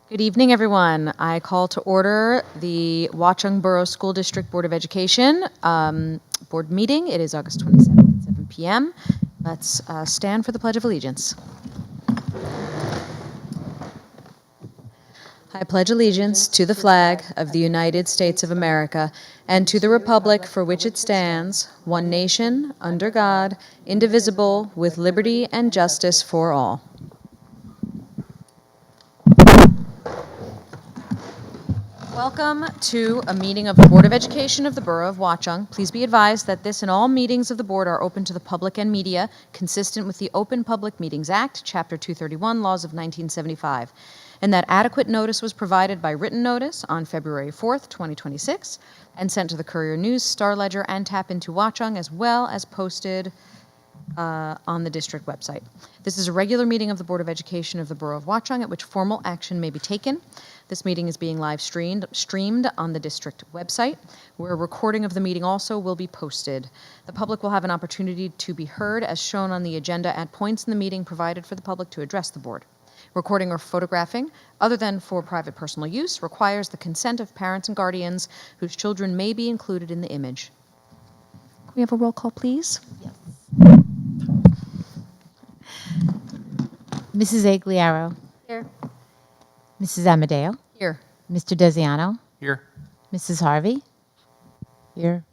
Good evening, everyone. I call to order the Watchung Borough School District Board of Education board meeting. It is August 27th at 7 p.m. Let's stand for the Pledge of Allegiance. I pledge allegiance to the flag of the United States of America and to the republic for which it stands, one nation, under God, indivisible, with liberty and justice for all. Welcome to a meeting of the Board of Education of the Borough of Watchung. Please be advised that this and all meetings of the board are open to the public and media, consistent with the Open Public Meetings Act, Chapter 231, Laws of 1975, and that adequate notice was provided by written notice on February 4th, 2026, and sent to the Courier News, Star Ledger, and Tap Into Watchung, as well as posted on the district website. This is a regular meeting of the Board of Education of the Borough of Watchung at which formal action may be taken. This meeting is being live streamed on the district website, where a recording of the meeting also will be posted. The public will have an opportunity to be heard as shown on the agenda at points in the meeting provided for the public to address the board. Recording or photographing, other than for private personal use, requires the consent of parents and guardians whose children may be included in the image. Can we have a roll call, please? Yes. Mrs. Agliaro. Here. Mrs. Amadeo. Here. Mr. Desiano. Here. Mrs. Harvey. Here.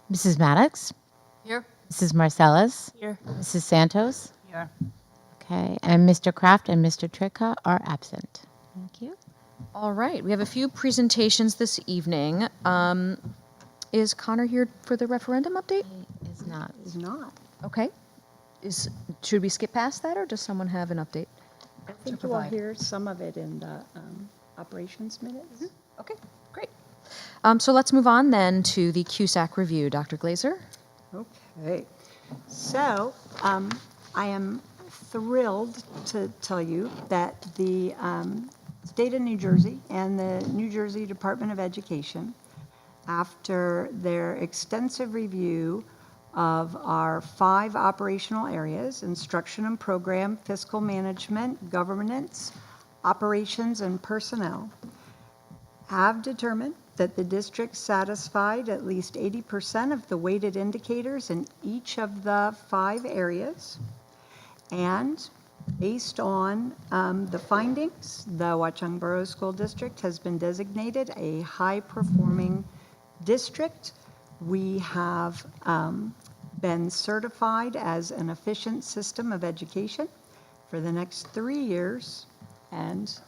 Mrs. Maddox. Here. Mrs. Marcellus. Here. Mrs. Santos. Here. Okay, and Mr. Kraft and Mr. Tricka are absent. Thank you. All right, we have a few presentations this evening. Is Connor here for the referendum update? He is not. Is not. Okay. Should we skip past that, or does someone have an update? I think you will hear some of it in the operations minutes. Okay, great. So let's move on then to the CUSAC review. Dr. Glazer? Okay. So I am thrilled to tell you that the state of New Jersey and the New Jersey Department of Education, after their extensive review of our 5 operational areas: instruction and program, fiscal management, governance, operations, and personnel, have determined that the district satisfied at least 80% of the weighted indicators in each of the 5 areas. And based on the findings, the Watchung Borough School District has been designated a high-performing district. We have been certified as an efficient system of education for the next 3 years, and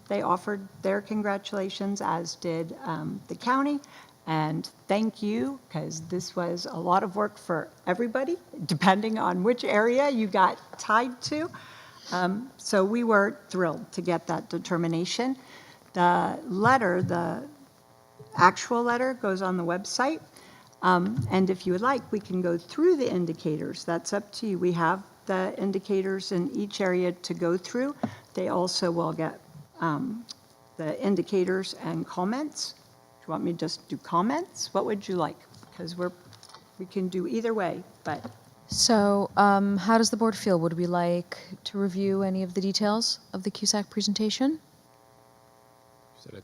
they offered their congratulations, as did the county. And thank you, because this was a lot of work for everybody, depending on which area you got tied to. So we were thrilled to get that determination. The letter, the actual letter, goes on the website. And if you would like, we can go through the indicators. That's up to you. We have the indicators in each area to go through. They also will get the indicators and comments. Do you want me to just do comments? What would you like? Because we can do either way, but. So how does the board feel? Would we like to review any of the details of the CUSAC presentation? You said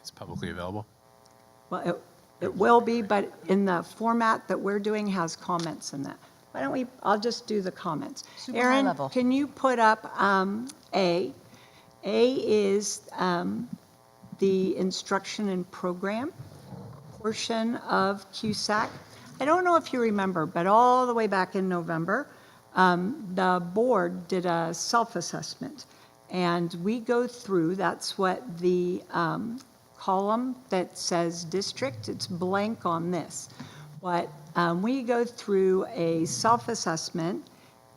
it's publicly available? Well, it will be, but in the format that we're doing has comments in that. Why don't we, I'll just do the comments. Super high Erin, level. can you put up A? A is the instruction and program portion of CUSAC. I don't know if you remember, but all the way back in November, the board did a self-assessment. And we go through, that's what the column that says district, it's blank on this. But we go through a self-assessment,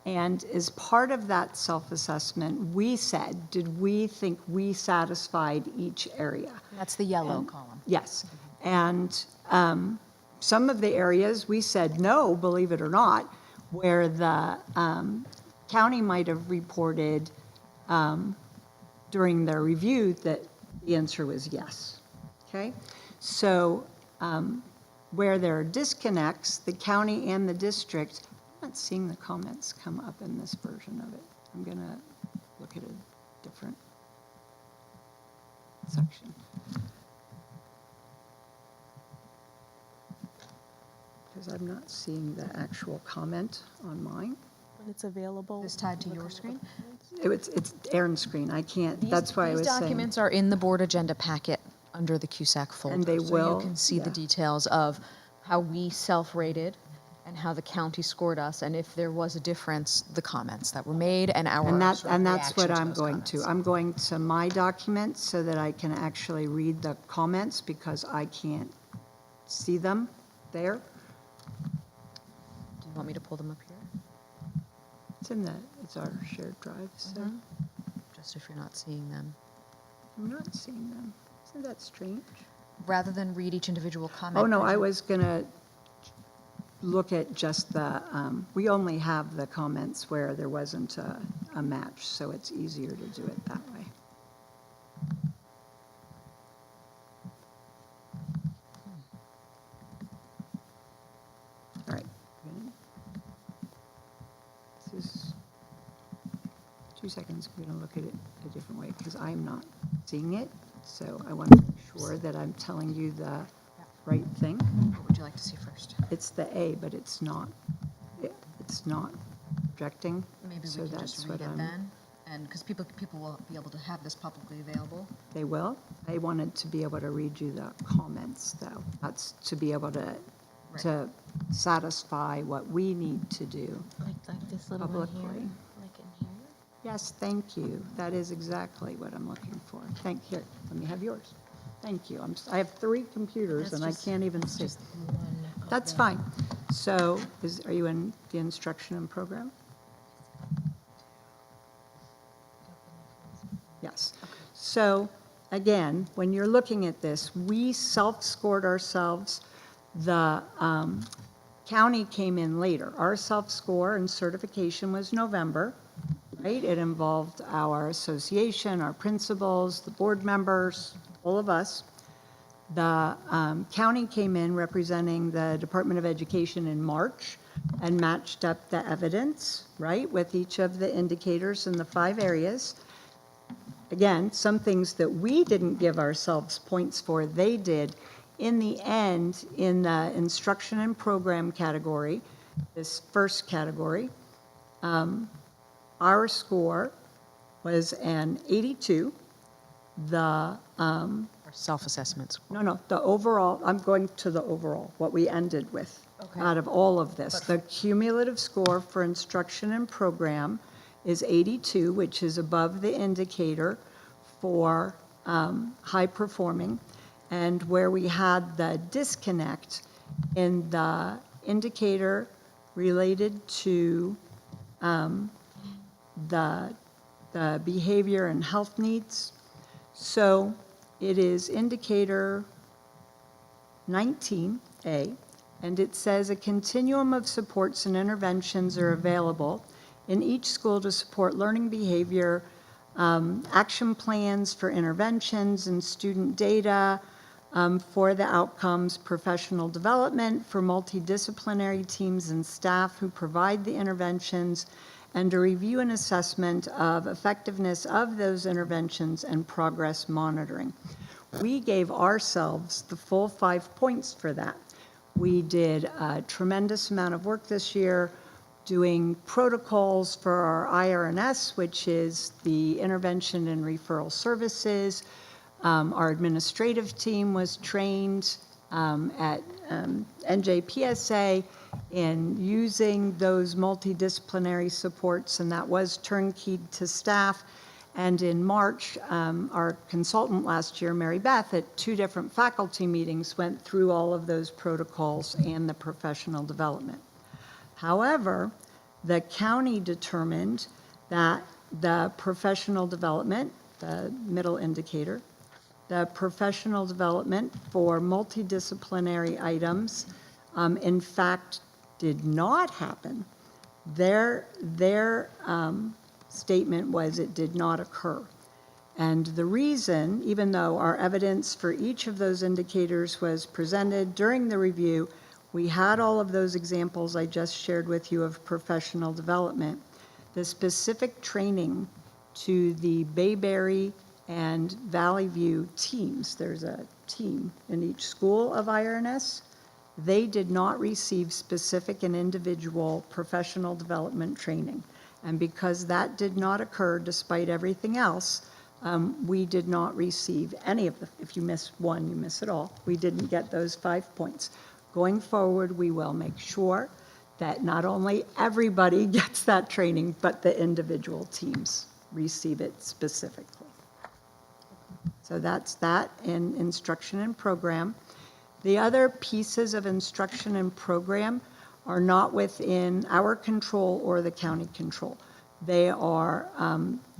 and as part of that self-assessment, we said, did we think we satisfied each area? That's the yellow column. Yes. And some of the areas we said no, believe it or not, where the county might have reported during their review that the answer was yes. Okay? So where there are disconnects, the county and the district, I'm not seeing the comments come up in this version of it. I'm going to look at a different section. Because I'm not seeing the actual comment on mine. When it's available. Is this tied to your screen? It's Aaron's screen, I can't, that's why I was These saying. documents are in the board agenda packet under the CUSAC folder. And they So will, you can see the yeah. details of how we self-rated and how the county scored us, and if there was a difference, the comments that were made and our And sort of that's what reaction I'm those going to. comments. I'm going to my documents so that I can actually read the comments because I can't see them there. Do you want me to pull them up here? It's our shared drive, so Just if you're not seeing them. I'm not seeing them. Isn't that strange? Rather than read each individual comment. Oh, no, could I you- was going to look at just the, we only have the comments where there wasn't a match, so it's easier to do it that way. All right. This is 2 seconds. We're going to look at it a different way because I'm not seeing it. So I want to make sure that I'm telling you the right thing. What would you like to see first? It's the A, but it's not. It's not projecting. Maybe so we can that's just what read it I'm- then, and, because people will be able to have this publicly available. They will. I wanted to be able to read you the comments, though. That's to be able to satisfy what we need to do. Like this little one here, Publicly. like in here. Yes, thank you. That is exactly what I'm looking for. Here, let me have yours. Thank you. I have 3 computers and I can't even see. That's fine. So, are you in the instruction and program? Yes. So, again, when you're looking at this, we self-scored ourselves. The county came in later. Our self-score and certification was November, right? It involved our association, our principals, the board members, all of us. The county came in representing the Department of Education in March and matched up the evidence, right, with each of the indicators in the 5 areas. Again, some things that we didn't give ourselves points for, they did. In the end, in the instruction and program category, this first category, our score was an 82. The Or self-assessment score. No, the overall, I'm going to the overall, what we ended with Okay. out of all of this. The cumulative score for instruction and program is 82, which is above the indicator for high performing. And where we had the disconnect in the indicator related to the behavior and health needs. So it is indicator 19A, and it says a continuum of supports and interventions are available in each school to support learning behavior, action plans for interventions and student data for the outcomes, professional development for multidisciplinary teams and staff who provide the interventions, and a review and assessment of effectiveness of those interventions and progress monitoring. We gave ourselves the full 5 points for that. We did a tremendous amount of work this year doing protocols for our IRNS, which is the Intervention and Referral Services. Our administrative team was trained at NJPSA in using those multidisciplinary supports, and that was turnkeyed to staff. And in March, our consultant last year, Mary Beth, at 2 different faculty meetings, went through all of those protocols and the professional development. However, the county determined that the professional development, the middle indicator, the professional development for multidisciplinary items, in fact, did not happen. Their statement was it did not occur. And the reason, even though our evidence for each of those indicators was presented during the review, we had all of those examples I just shared with you of professional development. The specific training to the Bayberry and Valley View teams. There's a team in each school of IRNS. They did not receive specific and individual professional development training. And because that did not occur despite everything else, we did not receive any of the, if you miss one, you miss it all. We didn't get those 5 points. Going forward, we will make sure that not only everybody gets that training, but the individual teams receive it specifically. So that's that in instruction and program. The other pieces of instruction and program are not within our control or the county control. They are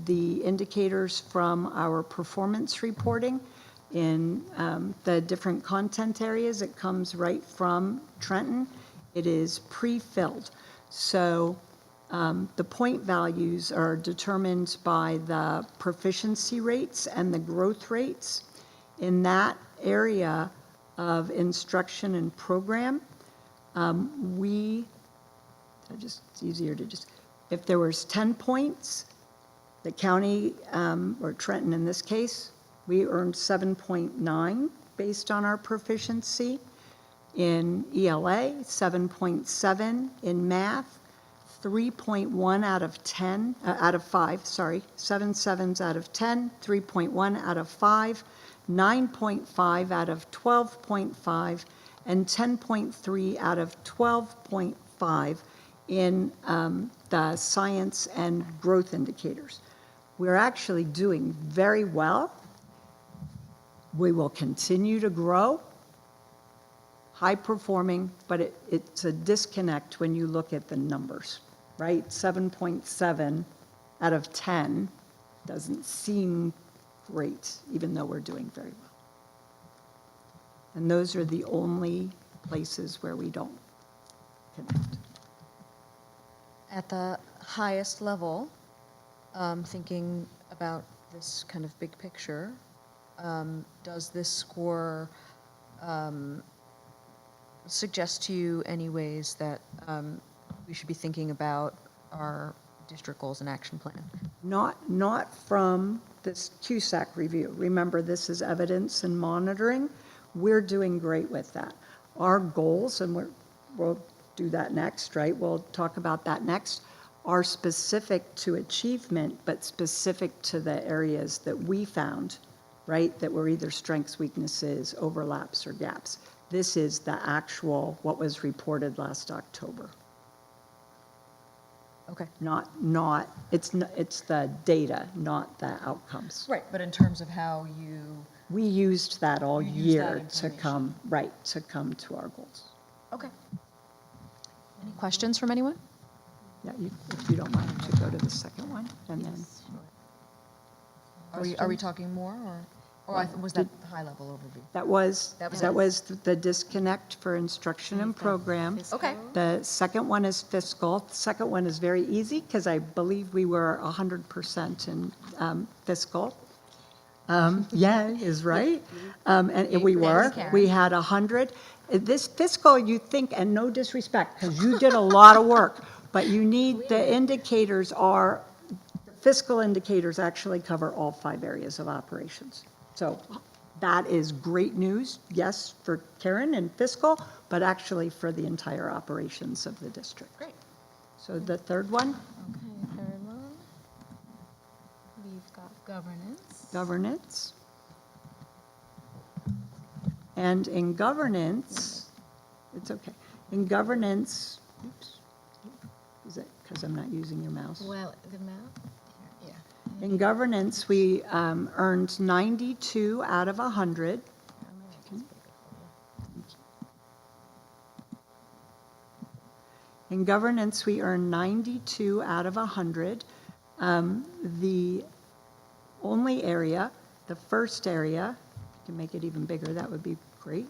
the indicators from our performance reporting in the different content areas. It comes right from Trenton. It is pre-filled. So the point values are determined by the proficiency rates and the growth rates. In that area of instruction and program, it's easier to just, if there was 10 points, the county, or Trenton in this case, we earned 7.9 based on our proficiency. In ELA, 7.7 in math, 3.1 out of 10, out of 5, sorry, 7 sevens out of 10, 3.1 out of 5, 9.5 out of 12.5, and 10.3 out of 12.5 in the science and growth indicators. We're actually doing very well. We will continue to grow, high performing, but it's a disconnect when you look at the numbers, right? 7.7 out of 10 doesn't seem great, even though we're doing very well. And those are the only places where we don't connect. At the highest level, thinking about this kind of big picture, does this score suggest to you any ways that we should be thinking about our district goals and action plan? Not from this CUSAC review. Remember, this is evidence and monitoring. We're doing great with that. Our goals, and we'll do that next, right? We'll talk about that next, are specific to achievement, but specific to the areas that we found, right? That were either strengths, weaknesses, overlaps, or gaps. This is the actual, what was reported last October. Okay. It's the data, not the outcomes. Right, but in terms of how you... We used that all You used year that to come to our goals. Okay. Any questions from anyone? Yeah, if you don't mind to go to the second one, and then. Are we Questions? talking more, or was that high-level overview? That was That was the disconnect for instruction and program. Okay. The second one is fiscal. The second one is very easy because I believe we were 100% in fiscal. Yeah, is right. And we were. Karen. We had 100. This fiscal, you think, and no disrespect, because you did a lot of work, but you need, the indicators are, fiscal indicators actually cover all 5 areas of operations. So that is great news, yes, for Karen and fiscal, but actually for the entire operations of the district. Great. So the third one, Okay, third one. We've got governance. governance. And in governance, it's okay. In governance, oops, is it because I'm not using your mouse? Well, the map, here, yeah. In governance, we earned 92 out of 100. In governance, we earned 92 out of 100. The only area, the first area, if you can make it even bigger, that would be great.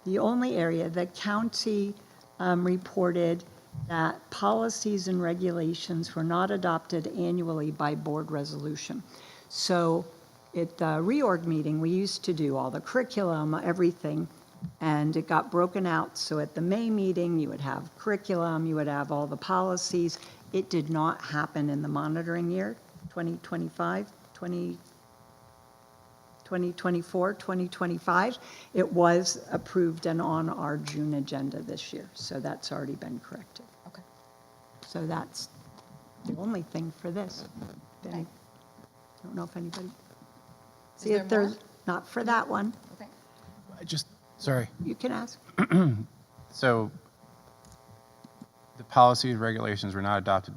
The only area, the county reported that policies and regulations were not adopted annually by board resolution. So at the reorg meeting, we used to do all the curriculum, everything, and it got broken out. So at the May meeting, you would have curriculum, you would have all the policies. It did not happen in the monitoring year, 2025, 2024, 2025. It was approved and on our June agenda this year, so that's already been corrected. Okay. So that's the only thing for this. I don't know if anybody, see there if there's, more? not for that one. Okay. Sorry. You can ask. So the policies and regulations were not adopted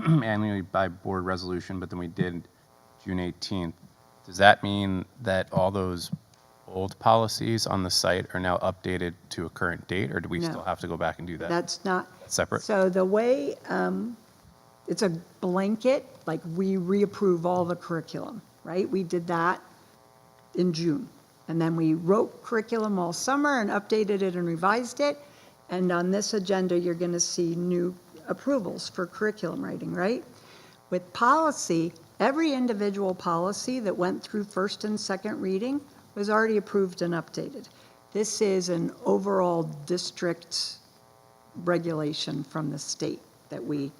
annually by board resolution, but then we did June 18th. Does that mean that all those old policies on the site are now updated to a current date, or do we No. still have to go back and do that? That's not. Separate? So the way, it's a blanket, like we reapprove all the curriculum, right? We did that in June. And then we wrote curriculum all summer and updated it and revised it. And on this agenda, you're going to see new approvals for curriculum writing, right? With policy, every individual policy that went through first and second reading was already approved and updated. This is an overall district regulation from the state that we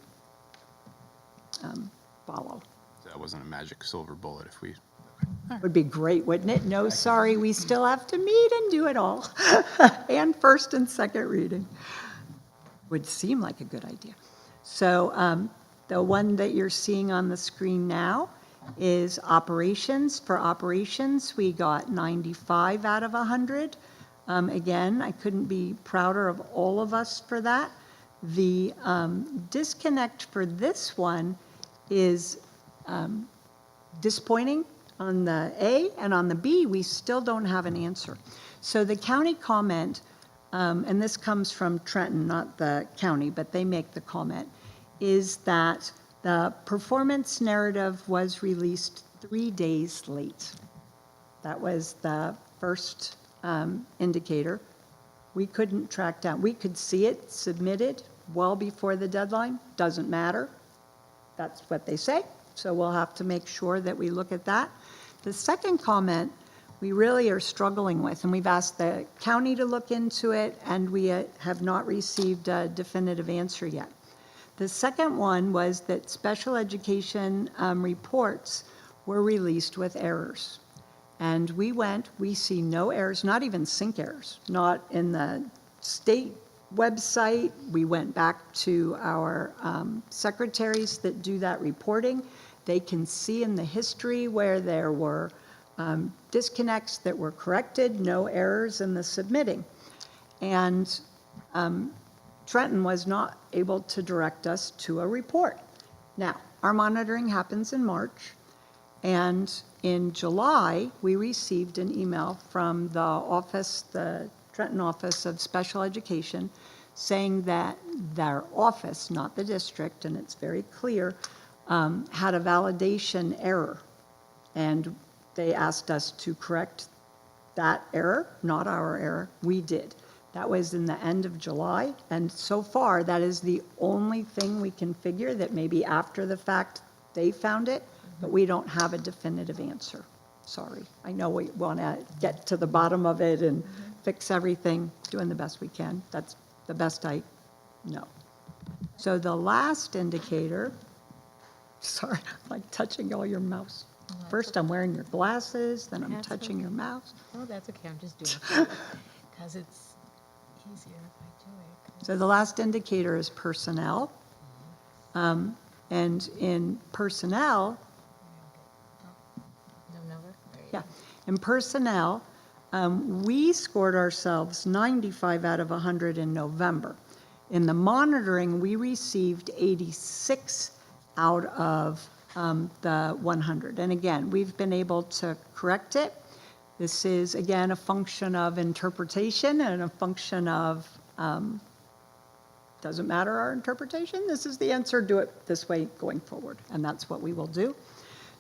follow. That wasn't a magic silver bullet if we, Would be great, wouldn't it? No, sorry, we still have to meet and do it all. And first and second reading. Would seem like a good idea. So the one that you're seeing on the screen now is operations. For operations, we got 95 out of 100. Again, I couldn't be prouder of all of us for that. The disconnect for this one is disappointing on the A, and on the B, we still don't have an answer. So the county comment, and this comes from Trenton, not the county, but they make the comment, is that the performance narrative was released 3 days late. That was the first indicator. We couldn't track down. We could see it submitted well before the deadline. Doesn't matter. That's what they say. So we'll have to make sure that we look at that. The second comment we really are struggling with, and we've asked the county to look into it, and we have not received a definitive answer yet. The second one was that special education reports were released with errors. And we see no errors, not even sync errors, not in the state website. We went back to our secretaries that do that reporting. They can see in the history where there were disconnects that were corrected, no errors in the submitting. And Trenton was not able to direct us to a report. Now, our monitoring happens in March, and in July, we received an email from the office, the Trenton Office of Special Education, saying that their office, not the district, and it's very clear, had a validation error. And they asked us to correct that error, not our error. We did. That was in the end of July, and so far, that is the only thing we can figure, that maybe after the fact they found it, but we don't have a definitive answer. Sorry. I know we want to get to the bottom of it and fix everything, doing the best we can. That's the best I know. So the last indicator, sorry, I'm like touching all your mouse. First, I'm wearing your glasses, then I'm That's touching your mouse. Oh, that's okay. I'm just doing it because it's easier if I do it. So the last indicator is personnel. And in personnel, No number? There you yeah, in personnel, we scored ourselves 95 out of 100 in November. In the monitoring, we received 86 out of the 100. And again, we've been able to correct it. This is, again, a function of interpretation and a function of, doesn't matter our interpretation, this is the answer, do it this way going forward. And that's what we will do.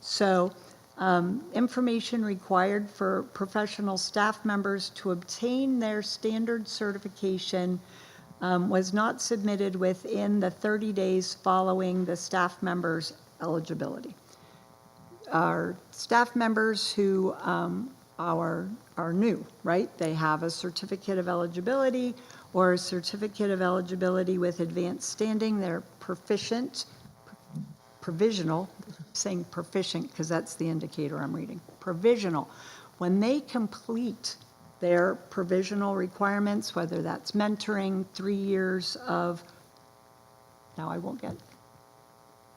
So information required for professional staff members to obtain their standard certification was not submitted within the 30 days following the staff member's eligibility. Our staff members who are new, right? They have a certificate of eligibility or a certificate of eligibility with advanced standing. They're proficient provisional, I'm saying proficient because that's the indicator I'm reading, provisional, when they complete their provisional requirements, whether that's mentoring, 3 years of, now I won't get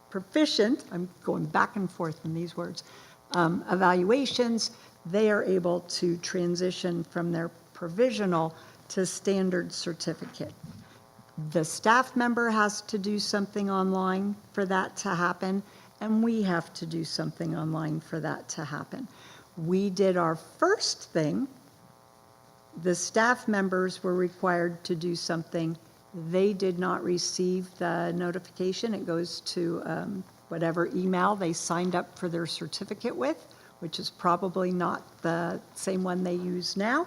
proficient, I'm going back and forth in these words, evaluations, they are able to transition from their provisional to standard certificate. The staff member has to do something online for that to happen, and we have to do something online for that to happen. We did our first thing. The staff members were required to do something. They did not receive the notification. It goes to whatever email they signed up for their certificate with, which is probably not the same one they use now.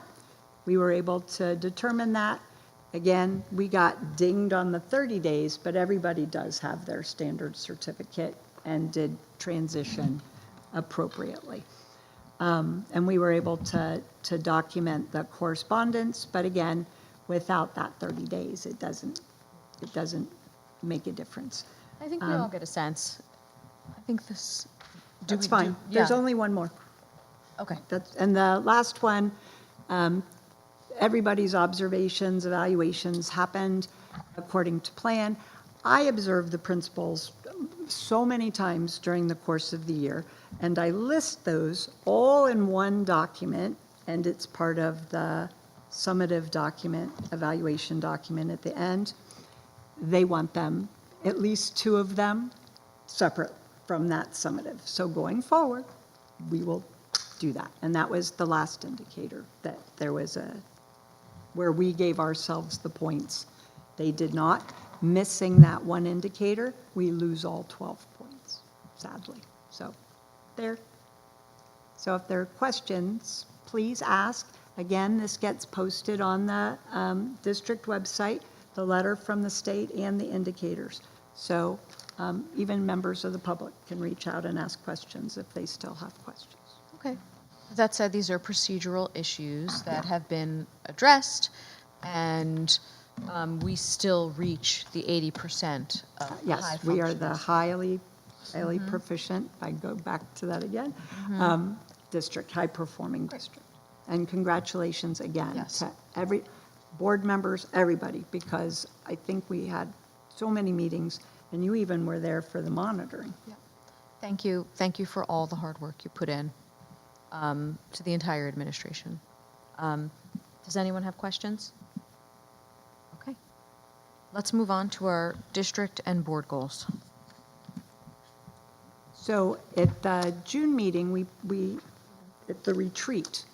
We were able to determine that. Again, we got dinged on the 30 days, but everybody does have their standard certificate and did transition appropriately. And we were able to document the correspondence, but again, without that 30 days, it doesn't make a difference. I think we all get a sense. I think this. That's fine. There's only one more. Okay. And the last one, everybody's observations, evaluations happened according to plan. I observed the principals so many times during the course of the year, and I list those all in one document, and it's part of the summative document, evaluation document at the end. They want them, at least 2 of them, separate from that summative. So going forward, we will do that. And that was the last indicator, that there was where we gave ourselves the points. They did not. Missing that one indicator, we lose all 12 points, sadly. So there. So if there are questions, please ask. Again, this gets posted on the district website, the letter from the state and the indicators. So even members of the public can reach out and ask questions if they still have questions. Okay. That said, these are procedural issues that have been addressed, and we still reach the 80% of high Yes, we are the functioners. highly proficient, I go back to that again, district, high-performing district. And congratulations again Yes. to every, board members, everybody, because I think we had so many meetings, and you even were there for the monitoring. Thank you. Thank you for all the hard work you put in to the entire administration. Does anyone have questions? Okay. Let's move on to our district and board goals. So at the June meeting, we at the retreat,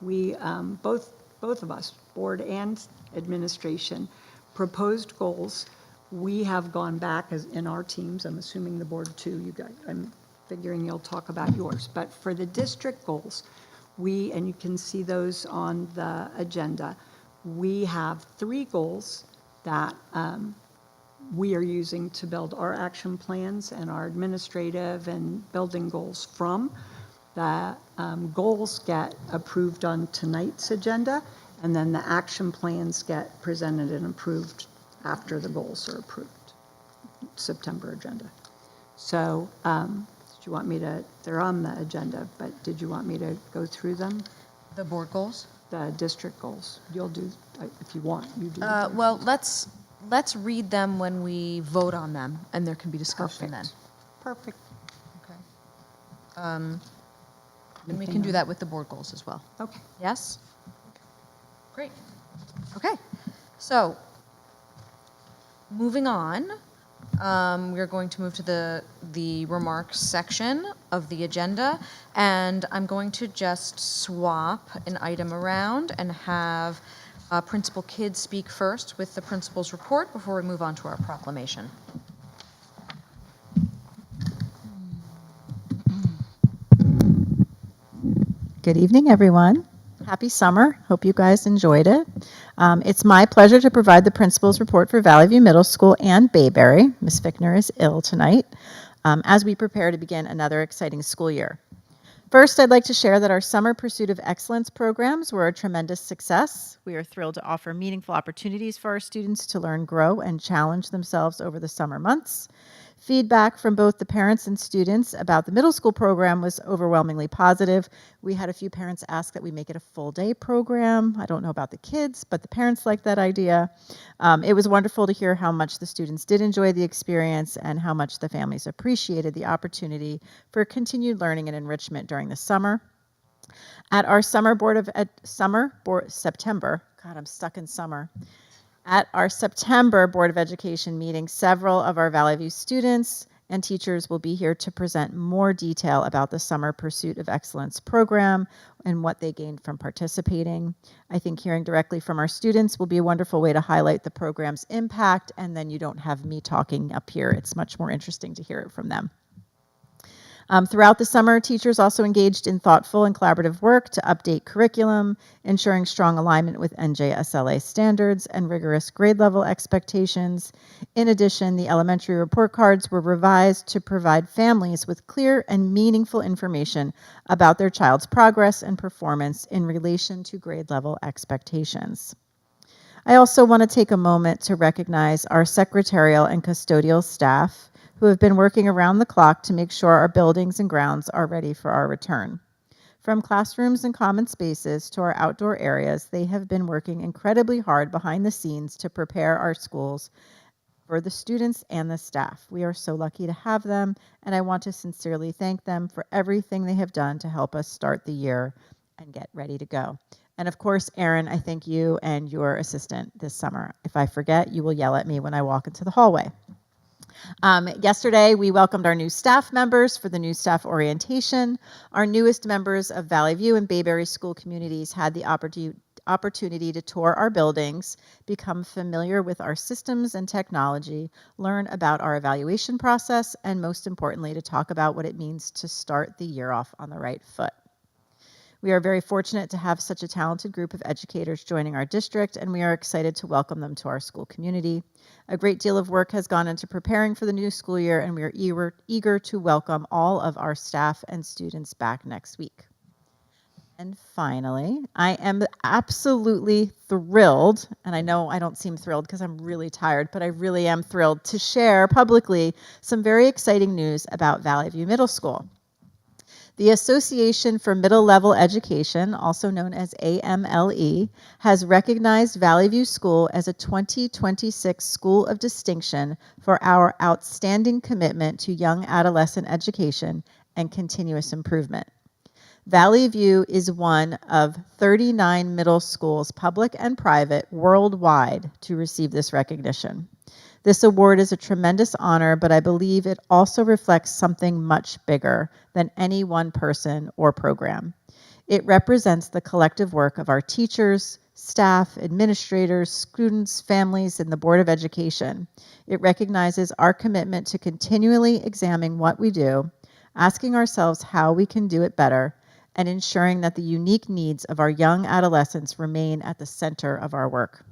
we, both of us, board and administration, proposed goals. We have gone back as in our teams, I'm assuming the board too, you guys, I'm figuring you'll talk about yours. But for the district goals, and you can see those on the agenda, we have 3 goals that we are using to build our action plans and our administrative and building goals from. The goals get approved on tonight's agenda, and then the action plans get presented and approved after the goals are approved, September agenda. So did you want me to, they're on the agenda, but did you want me to go through them? The board goals? The district goals. You'll do, if you want, you do. Well, let's read them when we vote on them, and there can be discussion then. Perfect. Okay. And we can do that with the board goals as well. Okay. Yes? Great. Okay. So, moving on, we're going to move to the remarks section of the agenda, and I'm going to just swap an item around and have Principal Kidd speak first with the principal's report before we move on to our proclamation. Good evening, everyone. Happy summer. Hope you guys enjoyed it. It's my pleasure to provide the principal's report for Valley View Middle School and Bayberry. Ms. Fickner is ill tonight as we prepare to begin another exciting school year. First, I'd like to share that our Summer Pursuit of Excellence programs were a tremendous success. We are thrilled to offer meaningful opportunities for our students to learn, grow, and challenge themselves over the summer months. Feedback from both the parents and students about the middle school program was overwhelmingly positive. We had a few parents ask that we make it a full day program. I don't know about the kids, but the parents liked that idea. It was wonderful to hear how much the students did enjoy the experience and how much the families appreciated the opportunity for continued learning and enrichment during the summer. At our September, God, I'm stuck in summer. At our September Board of Education meeting, several of our Valley View students and teachers will be here to present more detail about the Summer Pursuit of Excellence program and what they gained from participating. I think hearing directly from our students will be a wonderful way to highlight the program's impact, and then you don't have me talking up here. It's much more interesting to hear it from them. Throughout the summer, teachers also engaged in thoughtful and collaborative work to update curriculum, ensuring strong alignment with NJSLA standards and rigorous grade level expectations. In addition, the elementary report cards were revised to provide families with clear and meaningful information about their child's progress and performance in relation to grade level expectations. I also want to take a moment to recognize our secretarial and custodial staff who have been working around the clock to make sure our buildings and grounds are ready for our return. From classrooms and common spaces to our outdoor areas, they have been working incredibly hard behind the scenes to prepare our schools for the students and the staff. We are so lucky to have them, and I want to sincerely thank them for everything they have done to help us start the year and get ready to go. And of course, Erin, I thank you and your assistant this summer. If I forget, you will yell at me when I walk into the hallway. Yesterday, we welcomed our new staff members for the new staff orientation. Our newest members of Valley View and Bayberry school communities had the opportunity to tour our buildings, become familiar with our systems and technology, learn about our evaluation process, and most importantly, to talk about what it means to start the year off on the right foot. We are very fortunate to have such a talented group of educators joining our district, and we are excited to welcome them to our school community. A great deal of work has gone into preparing for the new school year, and we are eager to welcome all of our staff and students back next week. And finally, I am absolutely thrilled, and I know I don't seem thrilled because I'm really tired, but I really am thrilled to share publicly some very exciting news about Valley View Middle School. The Association for Middle Level Education, also known as AMLE, has recognized Valley View School as a 2026 School of Distinction for our outstanding commitment to young adolescent education and continuous improvement. Valley View is one of 39 middle schools, public and private, worldwide to receive this recognition. This award is a tremendous honor, but I believe it also reflects something much bigger than any one person or program. It represents the collective work of our teachers, staff, administrators, students, families, and the Board of Education. It recognizes our commitment to continually examining what we do, asking ourselves how we can do it better, and ensuring that the unique needs of our young adolescents remain at the center of our work.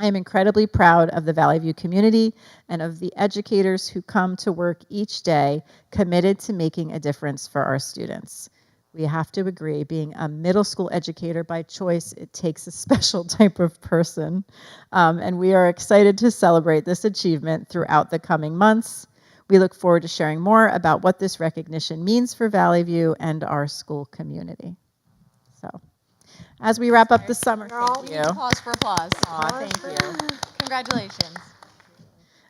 I am incredibly proud of the Valley View community and of the educators who come to work each day committed to making a difference for our students. We have to agree, being a middle school educator by choice, it takes a special type of person. And we are excited to celebrate this achievement throughout the coming months. We look forward to sharing more about what this recognition means for Valley View and our school community. So, as we wrap up the summer, thank you. Pause for applause. Aw, thank you. Congratulations.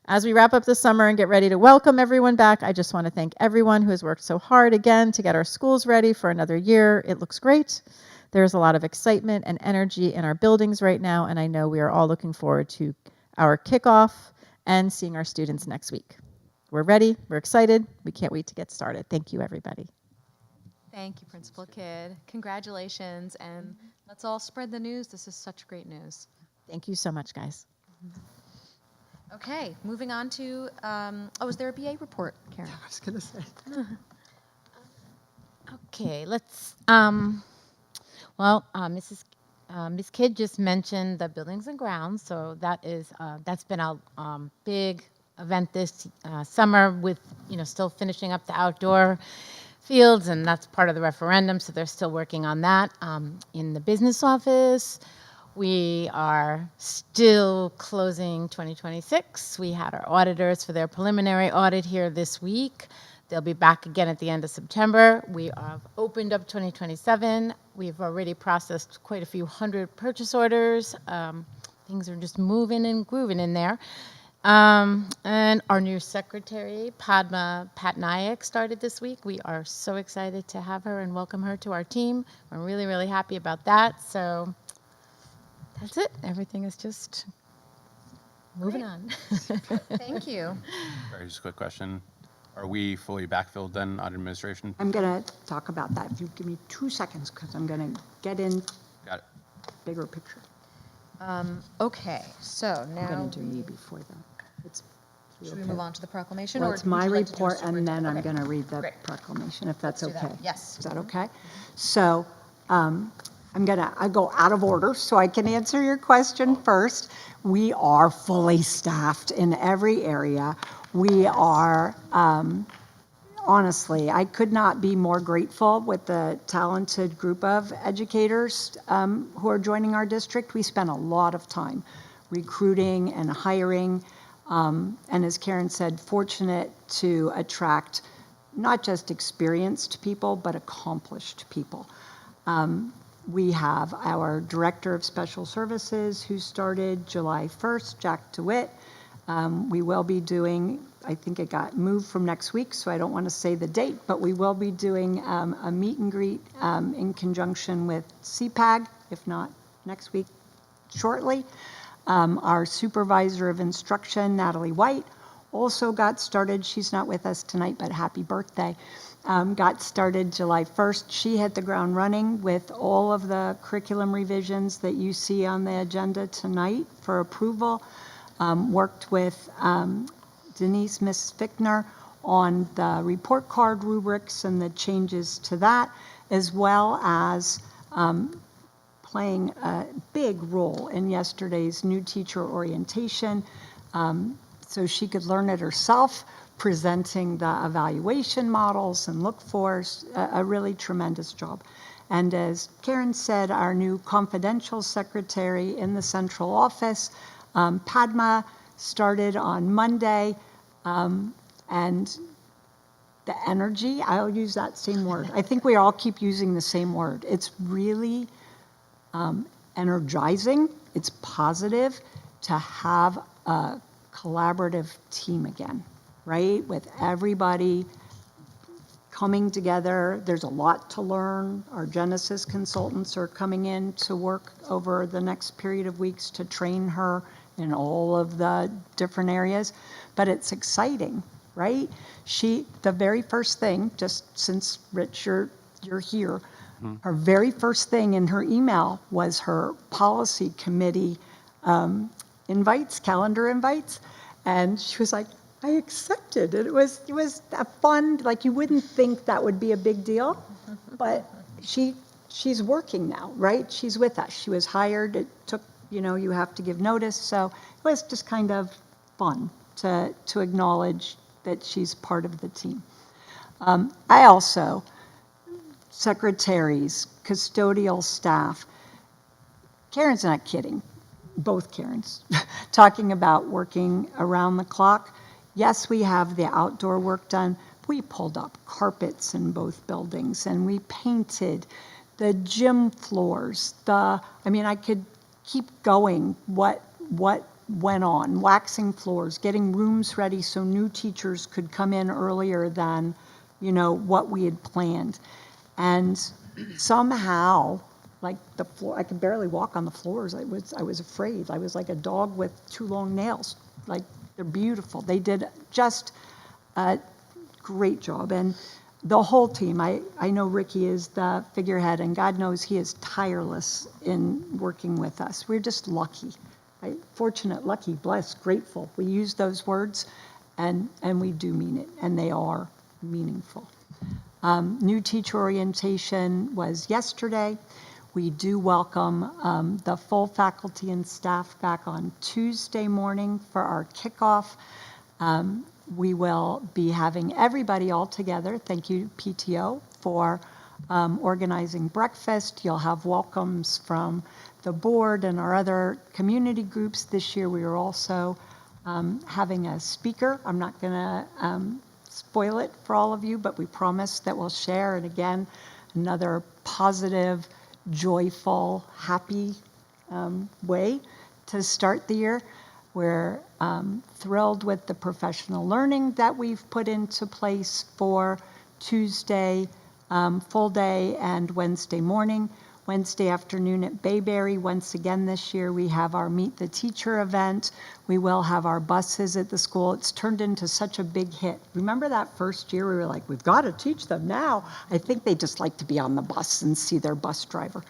As we wrap up the summer and get ready to welcome everyone back, I just want to thank everyone who has worked so hard again to get our schools ready for another year. It looks great. There's a lot of excitement and energy in our buildings right now, and I know we are all looking forward to our kickoff and seeing our students next week. We're ready. We're excited. We can't wait to get started. Thank you, everybody. Thank you, Principal Kidd. Congratulations, and let's all spread the news. This is such great news. Thank you so much, guys. Okay, moving on to, is there a BA report, Karen? I was going to say. Okay, let's, Ms. Kidd just mentioned the buildings and grounds, so that's been a big event this summer with, still finishing up the outdoor fields, and that's part of the referendum, so they're still working on that. In the business office, We are still closing 2026. We had our auditors for their preliminary audit here this week. They'll be back again at the end of September. We have opened up 2027. We've already processed quite a few hundred purchase orders. Things are just moving and grooving in there. And our new secretary, Padma Patnaik, started this week. We are so excited to have her and welcome her to our team. We're really, really happy about that. So that's it. Everything is just moving on. Thank you. Sorry, just a quick question. Are we fully backfilled then on administration? I'm going to talk about that. If you give me 2 seconds, because I'm going to get in Got it. bigger picture. Okay, so I'm now, going to do me before that. It's should we move on to the proclamation? Well, or it's would my you like to do report, and then I'm okay. going to read the Great. proclamation, if that's do that. okay. Yes. Is that okay? So I go out of order so I can answer your question first. We are fully staffed in every area. We are, honestly, I could not be more grateful with the talented group of educators who are joining our district. We spent a lot of time recruiting and hiring, and as Karen said, fortunate to attract not just experienced people, but accomplished people. We have our Director of Special Services who started July 1st, Jack DeWitt. We will be doing, I think it got moved from next week, so I don't want to say the date, but we will be doing a meet and greet in conjunction with CPAG, if not next week, shortly. Our Supervisor of Instruction, Natalie White, also got started. She's not with us tonight, but happy birthday. Got started July 1st. She hit the ground running with all of the curriculum revisions that you see on the agenda tonight for approval. Worked with Denise, Miss Fickner, on the report card rubrics and the changes to that, as well as playing a big role in yesterday's new teacher orientation, so she could learn it herself, presenting the evaluation models and look-fors, a really tremendous job. And as Karen said, our new confidential secretary in the central office, Padma, started on Monday, and the energy, I'll use that same word. I think we all keep using the same word. It's really energizing, it's positive to have a collaborative team again, right? With everybody coming together. There's a lot to learn. Our Genesis consultants are coming in to work over the next period of weeks to train her in all of the different areas. But it's exciting, right? The very first thing, just since Rich, you're here, her very first thing in her email was her policy committee invites, calendar invites, and she was like, I accepted. And it was a fun, like you wouldn't think that would be a big deal, but she's working now, right? She's with us. She was hired. It took, you have to give notice. So it was just kind of fun to acknowledge that she's part of the team. I also, secretaries, custodial staff, Karen's not kidding, both Karens, talking about working around the clock. Yes, we have the outdoor work done. We pulled up carpets in both buildings and we painted the gym floors. I could keep going what went on, waxing floors, getting rooms ready so new teachers could come in earlier than, what we had planned. And somehow, like the floor, I could barely walk on the floors. I was afraid. I was like a dog with 2 long nails. Like, they're beautiful. They did just a great job. And the whole team, I know Ricky is the figurehead, and God knows he is tireless in working with us. We're just lucky. Fortunate, lucky, blessed, grateful. We use those words, and we do mean it, and they are meaningful. New teacher orientation was yesterday. We do welcome the full faculty and staff back on Tuesday morning for our kickoff. We will be having everybody all together. Thank you, PTO, for organizing breakfast. You'll have welcomes from the board and our other community groups. This year, we are also having a speaker. I'm not going to spoil it for all of you, but we promise that we'll share. And again, another positive, joyful, happy way to start the year. We're thrilled with the professional learning that we've put into place for Tuesday full day and Wednesday morning. Wednesday afternoon at Bayberry. Once again this year, we have our Meet the Teacher event. We will have our buses at the school. It's turned into such a big hit. Remember that first year we were like, we've got to teach them now. I think they just like to be on the bus and see their bus driver,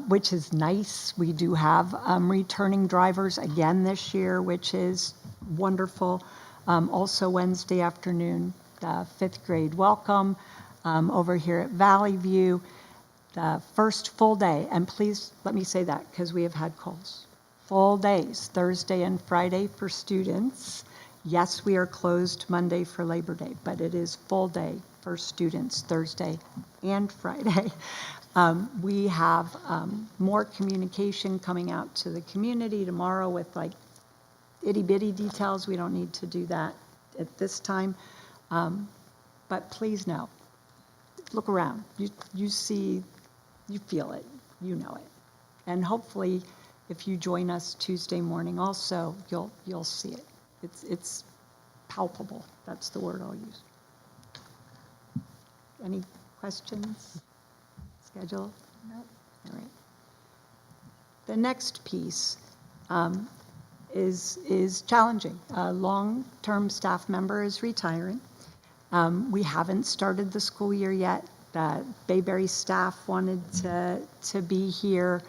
which is nice. We do have returning drivers again this year, which is wonderful. Also Wednesday afternoon, the 5th grade welcome over here at Valley View. The first full day, and please let me say that because we have had calls. Full days, Thursday and Friday for students. Yes, we are closed Monday for Labor Day, but it is full day for students Thursday and Friday. We have more communication coming out to the community tomorrow with like itty bitty details. We don't need to do that at this time. But please know, look around. You see, you feel it, you know it. And hopefully, if you join us Tuesday morning also, you'll see it. It's palpable. That's the word I'll use. Any questions? Schedule? Nope. All right. The next piece is challenging. A long-term staff member is retiring. We haven't started the school year yet. The Bayberry staff wanted to be here.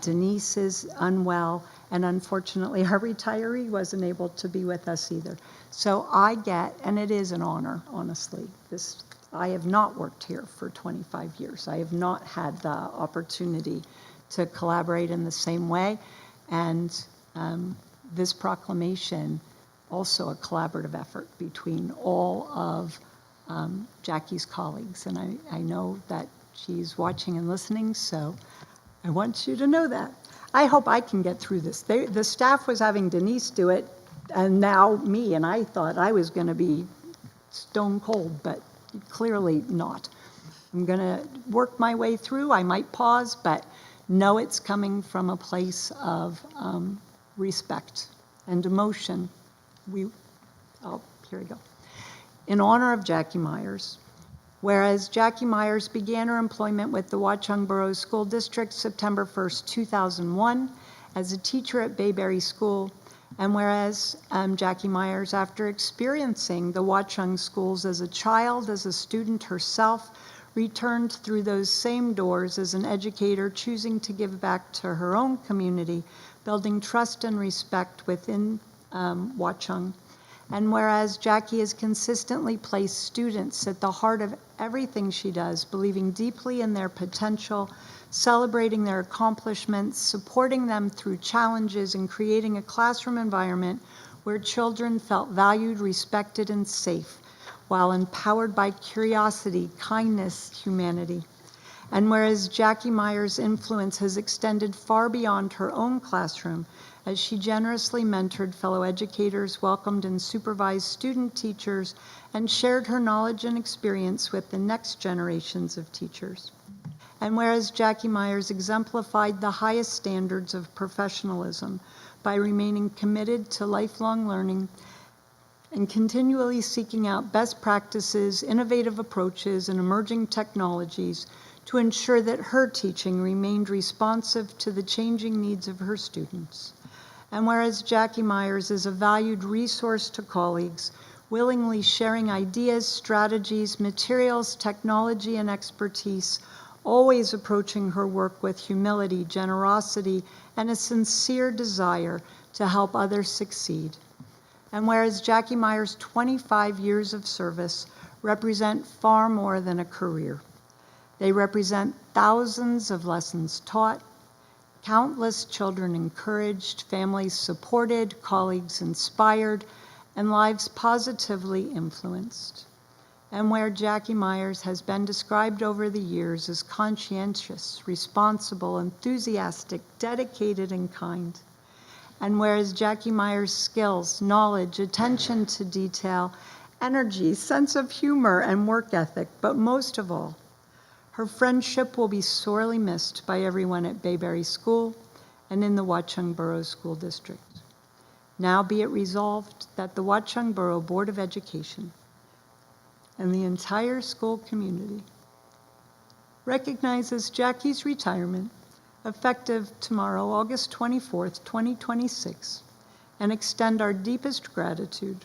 Denise is unwell, and unfortunately, our retiree wasn't able to be with us either. So I get, and it is an honor, honestly. I have not worked here for 25 years. I have not had the opportunity to collaborate in the same way, and this proclamation, also a collaborative effort between all of Jackie's colleagues, and I know that she's watching and listening, so I want you to know that. I hope I can get through this. The staff was having Denise do it, and now me, and I thought I was going to be stone cold, but clearly not. I'm going to work my way through. I might pause, but know it's coming from a place of respect and emotion. Here we go. In honor of Jackie Myers, whereas Jackie Myers began her employment with the Watchung Borough School District September 1st, 2001 as a teacher at Bayberry School, and whereas Jackie Myers, after experiencing the Watchung schools as a child, as a student herself, returned through those same doors as an educator, choosing to give back to her own community, building trust and respect within Watchung. And whereas Jackie has consistently placed students at the heart of everything she does, believing deeply in their potential, celebrating their accomplishments, supporting them through challenges, and creating a classroom environment where children felt valued, respected, and safe, while empowered by curiosity, kindness, humanity. And whereas Jackie Myers' influence has extended far beyond her own classroom, as she generously mentored fellow educators, welcomed and supervised student teachers, and shared her knowledge and experience with the next generations of teachers. And whereas Jackie Myers exemplified the highest standards of professionalism by remaining committed to lifelong learning and continually seeking out best practices, innovative approaches, and emerging technologies to ensure that her teaching remained responsive to the changing needs of her students. And whereas Jackie Myers is a valued resource to colleagues, willingly sharing ideas, strategies, materials, technology, and expertise, always approaching her work with humility, generosity, and a sincere desire to help others succeed. And whereas Jackie Myers' 25 years of service represent far more than a career. They represent thousands of lessons taught, countless children encouraged, families supported, colleagues inspired, and lives positively influenced. and where Jackie Myers has been described over the years as conscientious, responsible, enthusiastic, dedicated, and kind. And whereas Jackie Myers' skills, knowledge, attention to detail, energy, sense of humor, and work ethic, but most of all, her friendship will be sorely missed by everyone at Bayberry School and in the Watchung Borough School District. Now be it resolved that the Watchung Borough Board of Education and the entire school community recognizes Jackie's retirement effective tomorrow, August 24th, 2026, and extend our deepest gratitude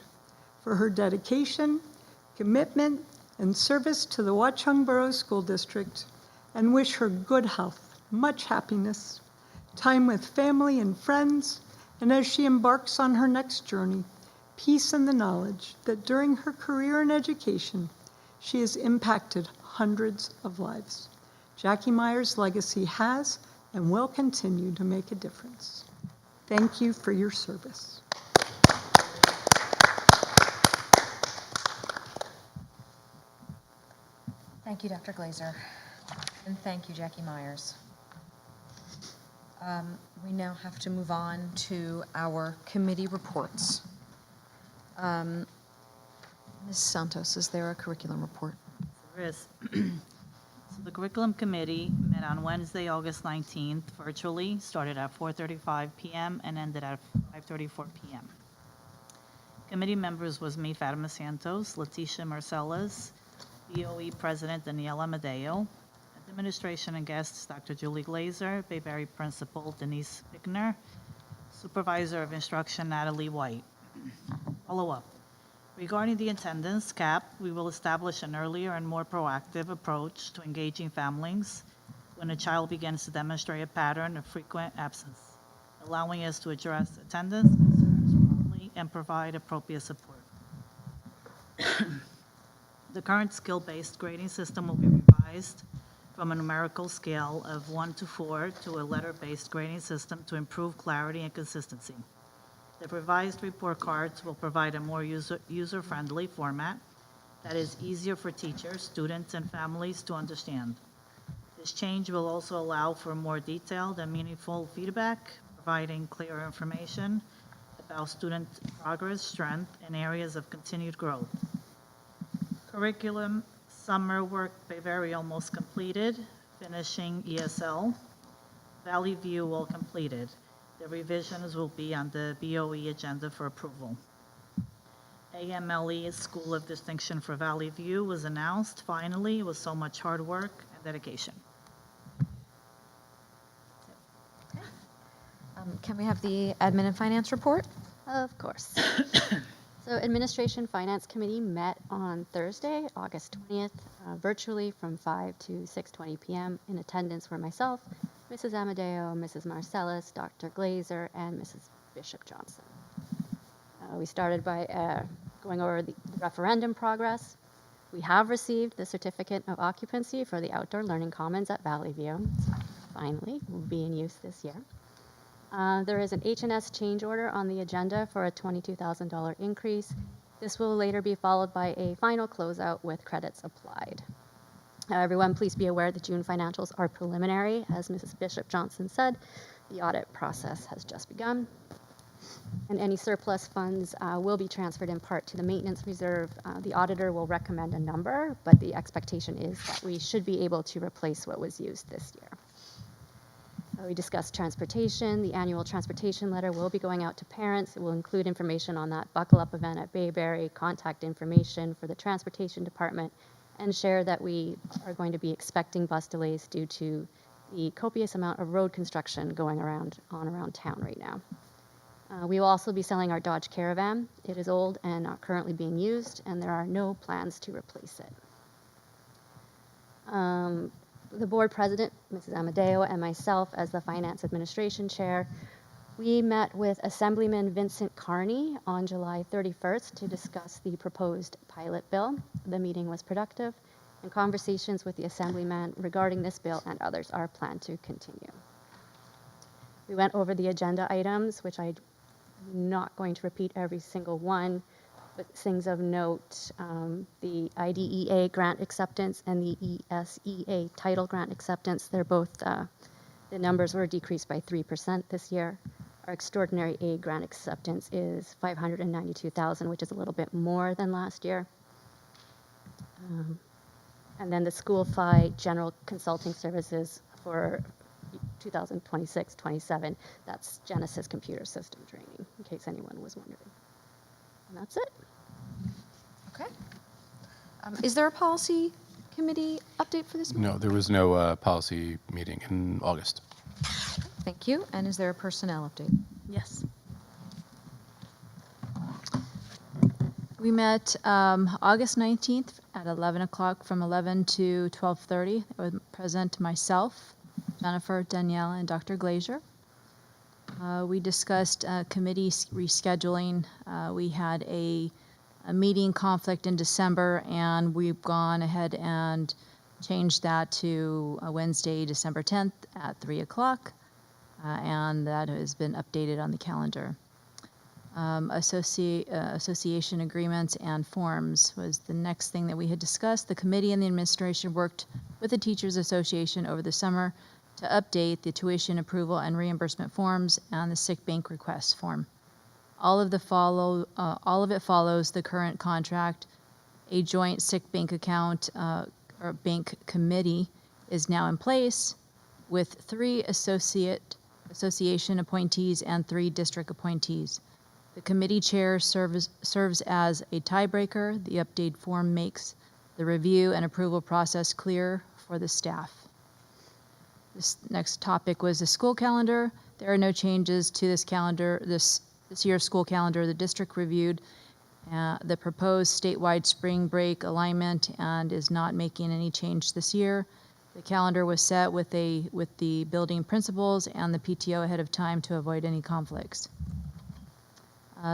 for her dedication, commitment, and service to the Watchung Borough School District, and wish her good health, much happiness, time with family and friends, and as she embarks on her next journey, peace in the knowledge that during her career in education, she has impacted hundreds of lives. Jackie Myers' legacy has and will continue to make a difference. Thank you for your service. Thank you, Dr. Glazer. And thank you, Jackie Myers. We now have to move on to our committee reports. Ms. Santos, is there a curriculum report? There is. So the curriculum committee met on Wednesday, August 19th, virtually, started at 4:35 p.m. and ended at 5:34 p.m. Committee members was me, Fatima Santos, Leticia Marcellus, BOE President Daniela Amadeo, administration and guests Dr. Julie Glazer, Bayberry Principal Denise Bickner, Supervisor of Instruction Natalie White. Follow-up. Regarding the attendance cap, we will establish an earlier and more proactive approach to engaging families when a child begins to demonstrate a pattern of frequent absence, allowing us to address attendance concerns promptly and provide appropriate support. The current skill-based grading system will be revised from a numerical scale of 1 to 4 to a letter-based grading system to improve clarity and consistency. The revised report cards will provide a more user-friendly format that is easier for teachers, students, and families to understand. This change will also allow for more detailed and meaningful feedback, providing clearer information about student progress, strength, and areas of continued growth. Curriculum summer work Bayberry almost completed, finishing ESL. Valley View all completed. The revisions will be on the BOE agenda for approval. AMLE School of Distinction for Valley View was announced finally with so much hard work and dedication. Can we have the admin and finance report? Of course. So Administration Finance Committee met on Thursday, August 20th, virtually from 5 to 6:20 p.m. In attendance were myself, Mrs. Amadeo, Mrs. Marcellus, Dr. Glazer, and Mrs. Bishop Johnson. We started by going over the referendum progress. We have received the certificate of occupancy for the outdoor learning commons at Valley View. Finally, will be in use this year. There is an H&S change order on the agenda for a $22,000 increase. This will later be followed by a final closeout with credits applied. Everyone, please be aware the June financials are preliminary. As Mrs. Bishop Johnson said, the audit process has just begun. And any surplus funds will be transferred in part to the maintenance reserve. The auditor will recommend a number, but the expectation is that we should be able to replace what was used this year. We discussed transportation. The annual transportation letter will be going out to parents. It will include information on that Buckle Up event at Bayberry, contact information for the transportation department, and share that we are going to be expecting bus delays due to the copious amount of road construction going around town right now. We will also be selling our Dodge Caravan. It is old and not currently being used, and there are no plans to replace it. The board president, Mrs. Amadeo, and myself as the finance administration chair, we met with Assemblyman Vincent Carney on July 31st to discuss the proposed pilot bill. The meeting was productive, and conversations with the Assemblyman regarding this bill and others are planned to continue. We went over the agenda items, which I'm not going to repeat every single one. But things of note, the IDEA grant acceptance and the ESEA title grant acceptance, they're both, the numbers were decreased by 3% this year. Our extraordinary aid grant acceptance is $592,000, which is a little bit more than last year. And then the school FI general consulting services for 2026-27, that's Genesis computer system training, in case anyone was wondering. And that's it. Okay. Is there a policy committee update for this meeting? No, there was no policy meeting in August. Thank you. And is there a personnel update? Yes. We met August 19th at 11 o'clock from 11 to 12:30. I was present myself, Jennifer, Danielle, and Dr. Glazier. We discussed committee rescheduling. We had a meeting conflict in December, and we've gone ahead and changed that to Wednesday, December 10th at 3 o'clock, and that has been updated on the calendar. Association agreements and forms was the next thing that we had discussed. The committee and the administration worked with the Teachers Association over the summer to update the tuition approval and reimbursement forms and the sick bank request form. All of it follows the current contract. A joint sick bank account or bank committee is now in place with 3 association appointees and 3 district appointees. The committee chair serves as a tiebreaker. The update form makes the review and approval process clear for the staff. This next topic was the school calendar. There are no changes to this calendar, this year's school calendar. The district reviewed the proposed statewide spring break alignment and is not making any change this year. The calendar was set with the building principals and the PTO ahead of time to avoid any conflicts.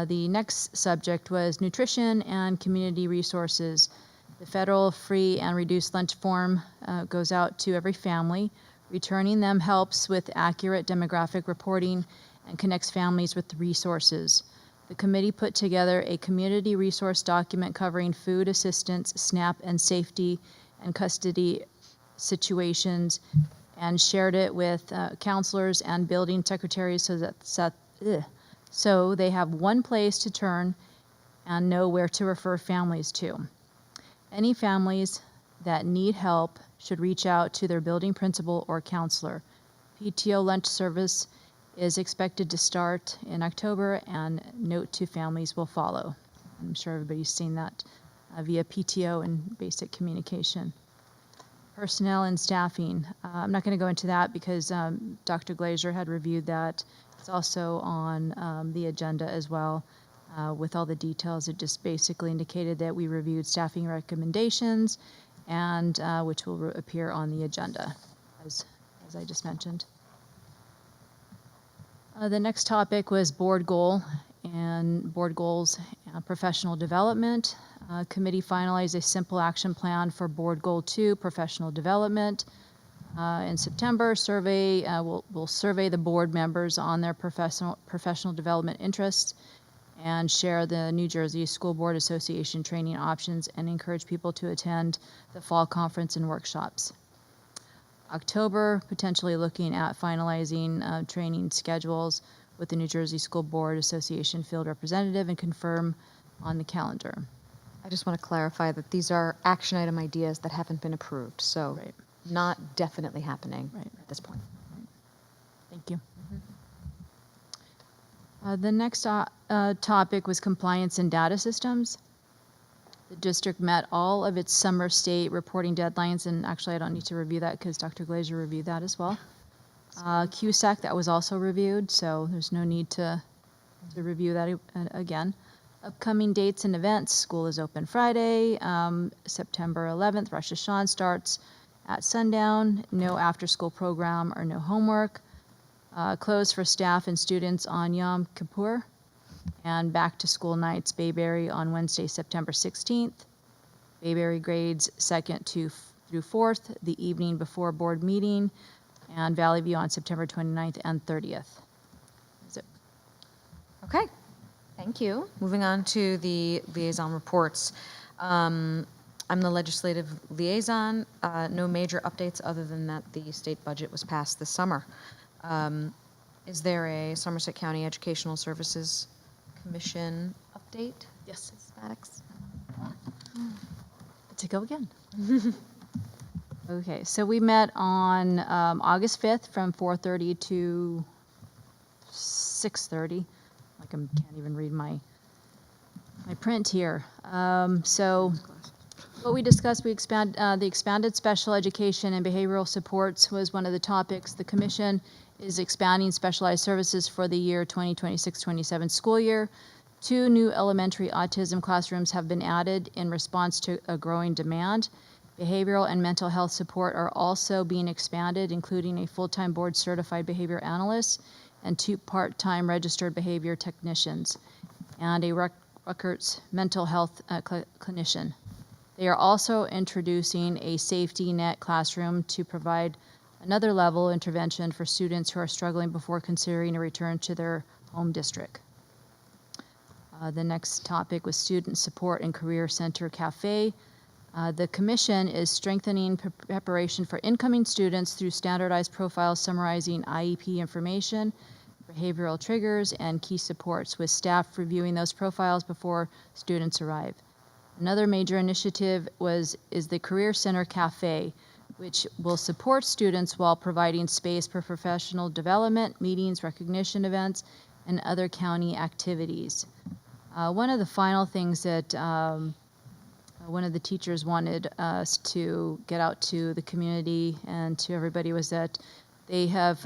The next subject was nutrition and community resources. The federal free and reduced lunch form goes out to every family. Returning them helps with accurate demographic reporting and connects families with resources. The committee put together a community resource document covering food assistance, SNAP, and safety and custody situations, and shared it with counselors and building secretaries so they have one place to turn and know where to refer families to. Any families that need help should reach out to their building principal or counselor. PTO lunch service is expected to start in October, and note to families will follow. I'm sure everybody's seen that via PTO and basic communication. Personnel and staffing. I'm not going to go into that because Dr. Glazier had reviewed that. It's also on the agenda as well with all the details. It just basically indicated that we reviewed staffing recommendations and which will appear on the agenda as I just mentioned. The next topic was board goals and professional development. Committee finalized a simple action plan for Board Goal 2, professional development. In September, we'll survey the board members on their professional development interests and share the New Jersey School Board Association training options and encourage people to attend the fall conference and workshops. October, potentially looking at finalizing training schedules with the New Jersey School Board Association field representative and confirm on the calendar. I just want to clarify that these are action item ideas that haven't been approved, so Right. not definitely happening Right. at this point. Thank you. The next topic was compliance and data systems. The district met all of its summer state reporting deadlines, and actually I don't need to review that because Dr. Glazier reviewed that as well. QSAC, that was also reviewed, so there's no need to review that again. Upcoming dates and events: school is open Friday, September 11th, Rosh Hashanah starts at sundown, no after-school program or no homework. Closed for staff and students on Yom Kippur, and back to school nights, Bayberry on Wednesday, September 16th. Bayberry grades 2nd through 4th, the evening before board meeting, and Valley View on September 29th and 30th. That's it. Okay. Thank you. Moving on to the liaison reports. I'm the legislative liaison. No major updates other than that the state budget was passed this summer. Is there a Somerset County Educational Services Commission update? Yes. Ms. Maddox? To go again. Okay, so we met on August 5th from 4:30 to 6:30. Like I can't even read my print here. So what we discussed, the expanded special education and behavioral supports was one of the topics. The commission is expanding specialized services for the year 2026-27 school year. 2 new elementary autism classrooms have been added in response to a growing demand. Behavioral and mental health support are also being expanded, including a full-time board-certified behavior analyst and 2 part-time registered behavior technicians, and a Rutgers mental health clinician. They are also introducing a safety net classroom to provide another level intervention for students who are struggling before considering a return to their home district. The next topic was student support and career center cafe. The commission is strengthening preparation for incoming students through standardized profiles summarizing IEP information, behavioral triggers, and key supports, with staff reviewing those profiles before students arrive. Another major initiative is the Career Center Cafe, which will support students while providing space for professional development, meetings, recognition events, and other county activities. One of the final things that one of the teachers wanted us to get out to the community and to everybody was that they have,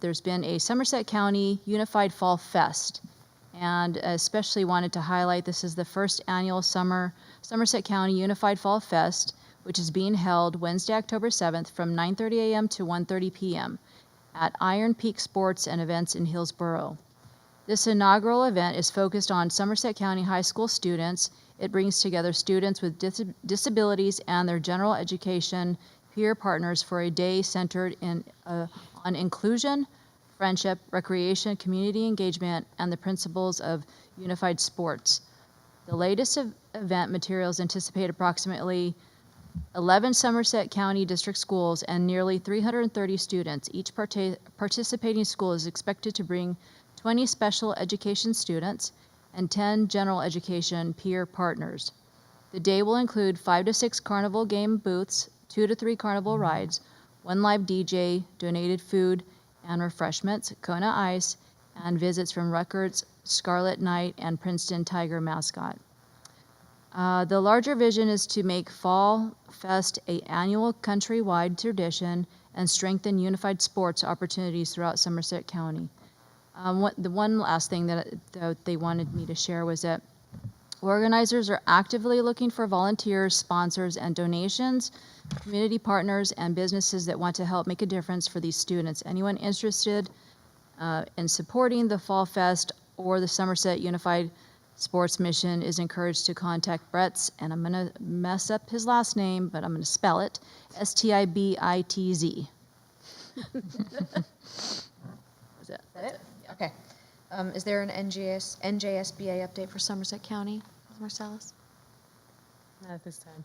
there's been a Somerset County Unified Fall Fest, and especially wanted to highlight this is the first annual Somerset County Unified Fall Fest, which is being held Wednesday, October 7th from 9:30 a.m. to 1:30 p.m. at Iron Peak Sports and Events in Hillsborough. This inaugural event is focused on Somerset County High School students. It brings together students with disabilities and their general education peer partners for a day centered on inclusion, friendship, recreation, community engagement, and the principles of unified sports. The latest event materials anticipate approximately 11 Somerset County District schools and nearly 330 students. Each participating school is expected to bring 20 special education students and 10 general education peer partners. The day will include 5 to 6 carnival game booths, 2 to 3 carnival rides, 1 live DJ, donated food and refreshments, Kona Ice, and visits from Rutgers Scarlet Knight and Princeton Tiger mascot. The larger vision is to make Fall Fest an annual countrywide tradition and strengthen unified sports opportunities throughout Somerset County. The one last thing that they wanted me to share was that organizers are actively looking for volunteers, sponsors, and donations, community partners, and businesses that want to help make a difference for these students. Anyone interested in supporting the Fall Fest or the Somerset Unified Sports Mission is encouraged to contact Brett's, and I'm going to mess up his last name, but I'm going to spell it, Stibitz. Was that it? Okay. Is there an NJSBA update for Somerset County, Ms. Marcellus? Not at this time.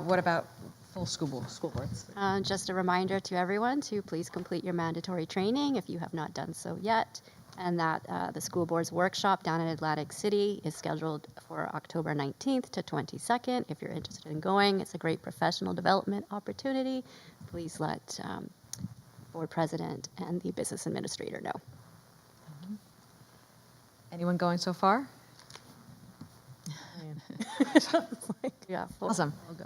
What about full school boards? Just a reminder to everyone to please complete your mandatory training if you have not done so yet, and that the school board's workshop down in Atlantic City is scheduled for October 19th to 22nd. If you're interested in going, it's a great professional development opportunity. Please let board president and the business administrator know. Anyone going so far? Yeah, Awesome. I'll go.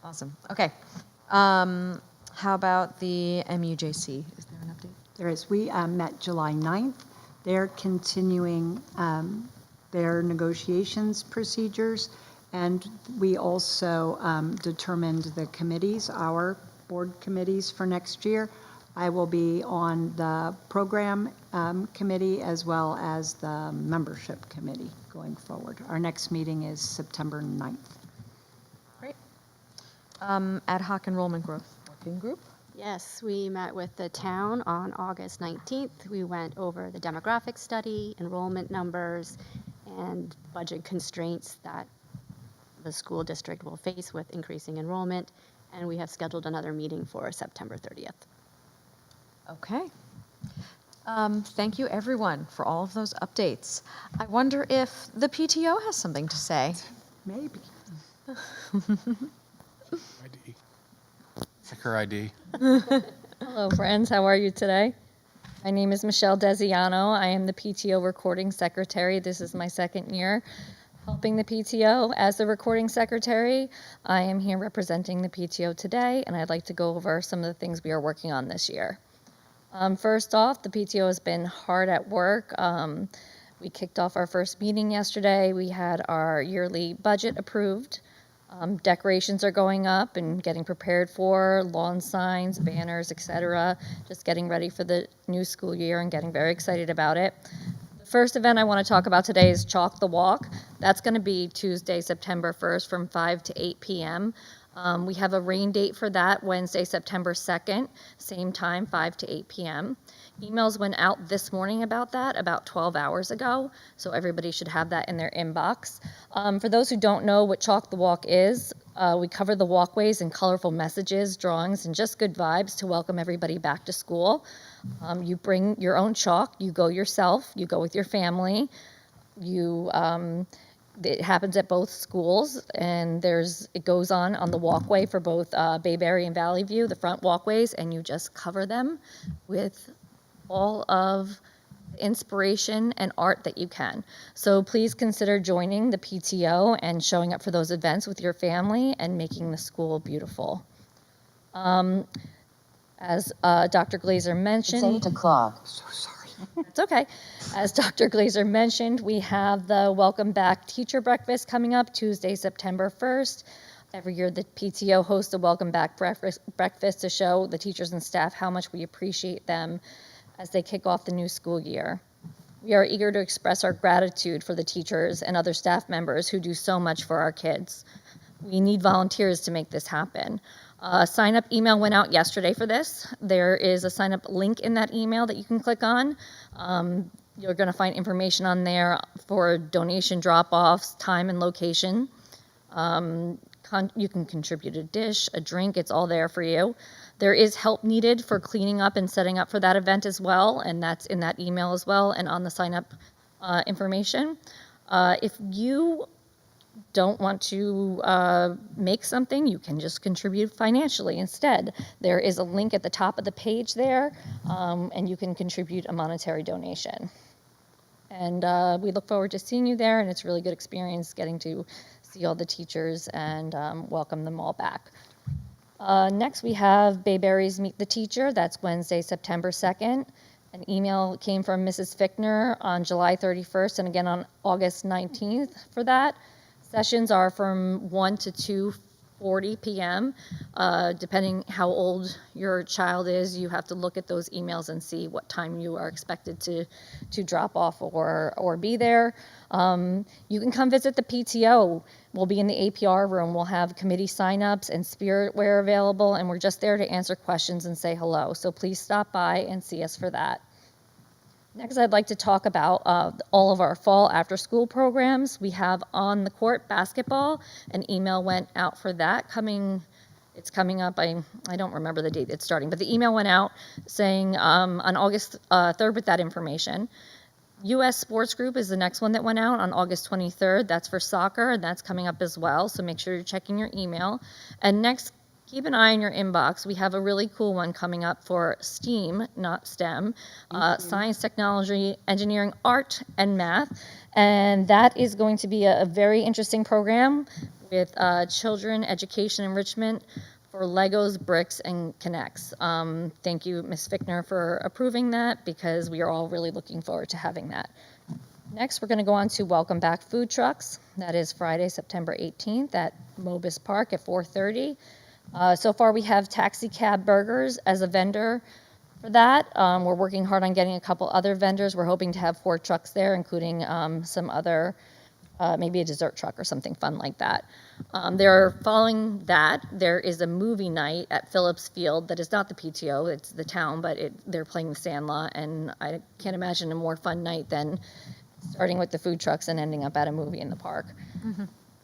Awesome. Okay. How about the MUJC? Is there an update? There is. We met July 9th. They're continuing their negotiations procedures, and we also determined the committees, our board committees for next year. I will be on the program committee as well as the membership committee going forward. Our next meeting is September 9th. Great. Ad hoc enrollment growth working group? Yes, we met with the town on August 19th. We went over the demographic study, enrollment numbers, and budget constraints that the school district will face with increasing enrollment. And we have scheduled another meeting for September 30th. Okay. Thank you, everyone, for all of those updates. I wonder if the PTO has something to say. Maybe. ID. Check her ID. Hello, friends. How are you today? My name is Michelle Desiano. I am the PTO recording secretary. This is my second year helping the PTO as the recording secretary. I am here representing the PTO today, and I'd like to go over some of the things we are working on this year. First off, the PTO has been hard at work. We kicked off our first meeting yesterday. We had our yearly budget approved. Decorations are going up and getting prepared for lawn signs, banners, etc. Just getting ready for the new school year and getting very excited about it. The first event I want to talk about today is Chalk the Walk. That's going to be Tuesday, September 1st from 5 to 8 p.m. We have a rain date for that, Wednesday, September 2nd, same time, 5 to 8 p.m. Emails went out this morning about that, about 12 hours ago, so everybody should have that in their inbox. For those who don't know what Chalk the Walk is, we cover the walkways in colorful messages, drawings, and just good vibes to welcome everybody back to school. You bring your own chalk, you go yourself, you go with your family, it happens at both schools, and it goes on the walkway for both Bayberry and Valley View, the front walkways, and you just cover them with all of the inspiration and art that you can. So please consider joining the PTO and showing up for those events with your family and making the school beautiful. As Dr. Glazer mentioned, It's 8 o'clock. it's okay. As Dr. Glazer mentioned, we have the Welcome Back Teacher Breakfast coming up Tuesday, September 1st. Every year, the PTO hosts a Welcome Back breakfast to show the teachers and staff how much we appreciate them as they kick off the new school year. We are eager to express our gratitude for the teachers and other staff members who do so much for our kids. We need volunteers to make this happen. A sign-up email went out yesterday for this. There is a sign-up link in that email that you can click on. You're going to find information on there for donation drop-offs, time and location. You can contribute a dish, a drink, it's all there for you. There is help needed for cleaning up and setting up for that event as well, and that's in that email as well and on the sign-up information. If you don't want to make something, you can just contribute financially instead. There is a link at the top of the page there, and you can contribute a monetary donation. And we look forward to seeing you there, and it's a really good experience getting to see all the teachers and welcome them all back. Next, we have Bayberry's Meet the Teacher. That's Wednesday, September 2nd. An email came from Mrs. Fickner on July 31st and again on August 19th for that. Sessions are from 1 to 2:40 p.m. Depending how old your child is, you have to look at those emails and see what time you are expected to drop off or be there. You can come visit the PTO. We'll be in the APR room. We'll have committee signups and spirit wear available, and we're just there to answer questions and say hello. So please stop by and see us for that. Next, I'd like to talk about all of our fall after-school programs. We have on the court basketball. An email went out for that it's coming up. I don't remember the date it's starting, but the email went out saying on August 3rd with that information. U.S. Sports Group is the next one that went out on August 23rd. That's for soccer, and that's coming up as well, so make sure you're checking your email. And next, keep an eye on your inbox. We have a really cool one coming up for STEAM, not STEM, science, technology, engineering, art, and math. And that is going to be a very interesting program with children education enrichment for Legos, bricks, and Connects. Thank you, Ms. Fickner, for approving that because we are all really looking forward to having that. Next, we're going to go on to Welcome Back Food Trucks. That is Friday, September 18th at Mobus Park at 4:30. So far, we have Taxi Cab Burgers as a vendor for that. We're working hard on getting a couple other vendors. We're hoping to have 4 trucks there, including some other maybe a dessert truck or something fun like that. Following that, there is a movie night at Phillips Field that is not the PTO, it's the town, but they're playing the Sandlot, and I can't imagine a more fun night than starting with the food trucks and ending up at a movie in the park.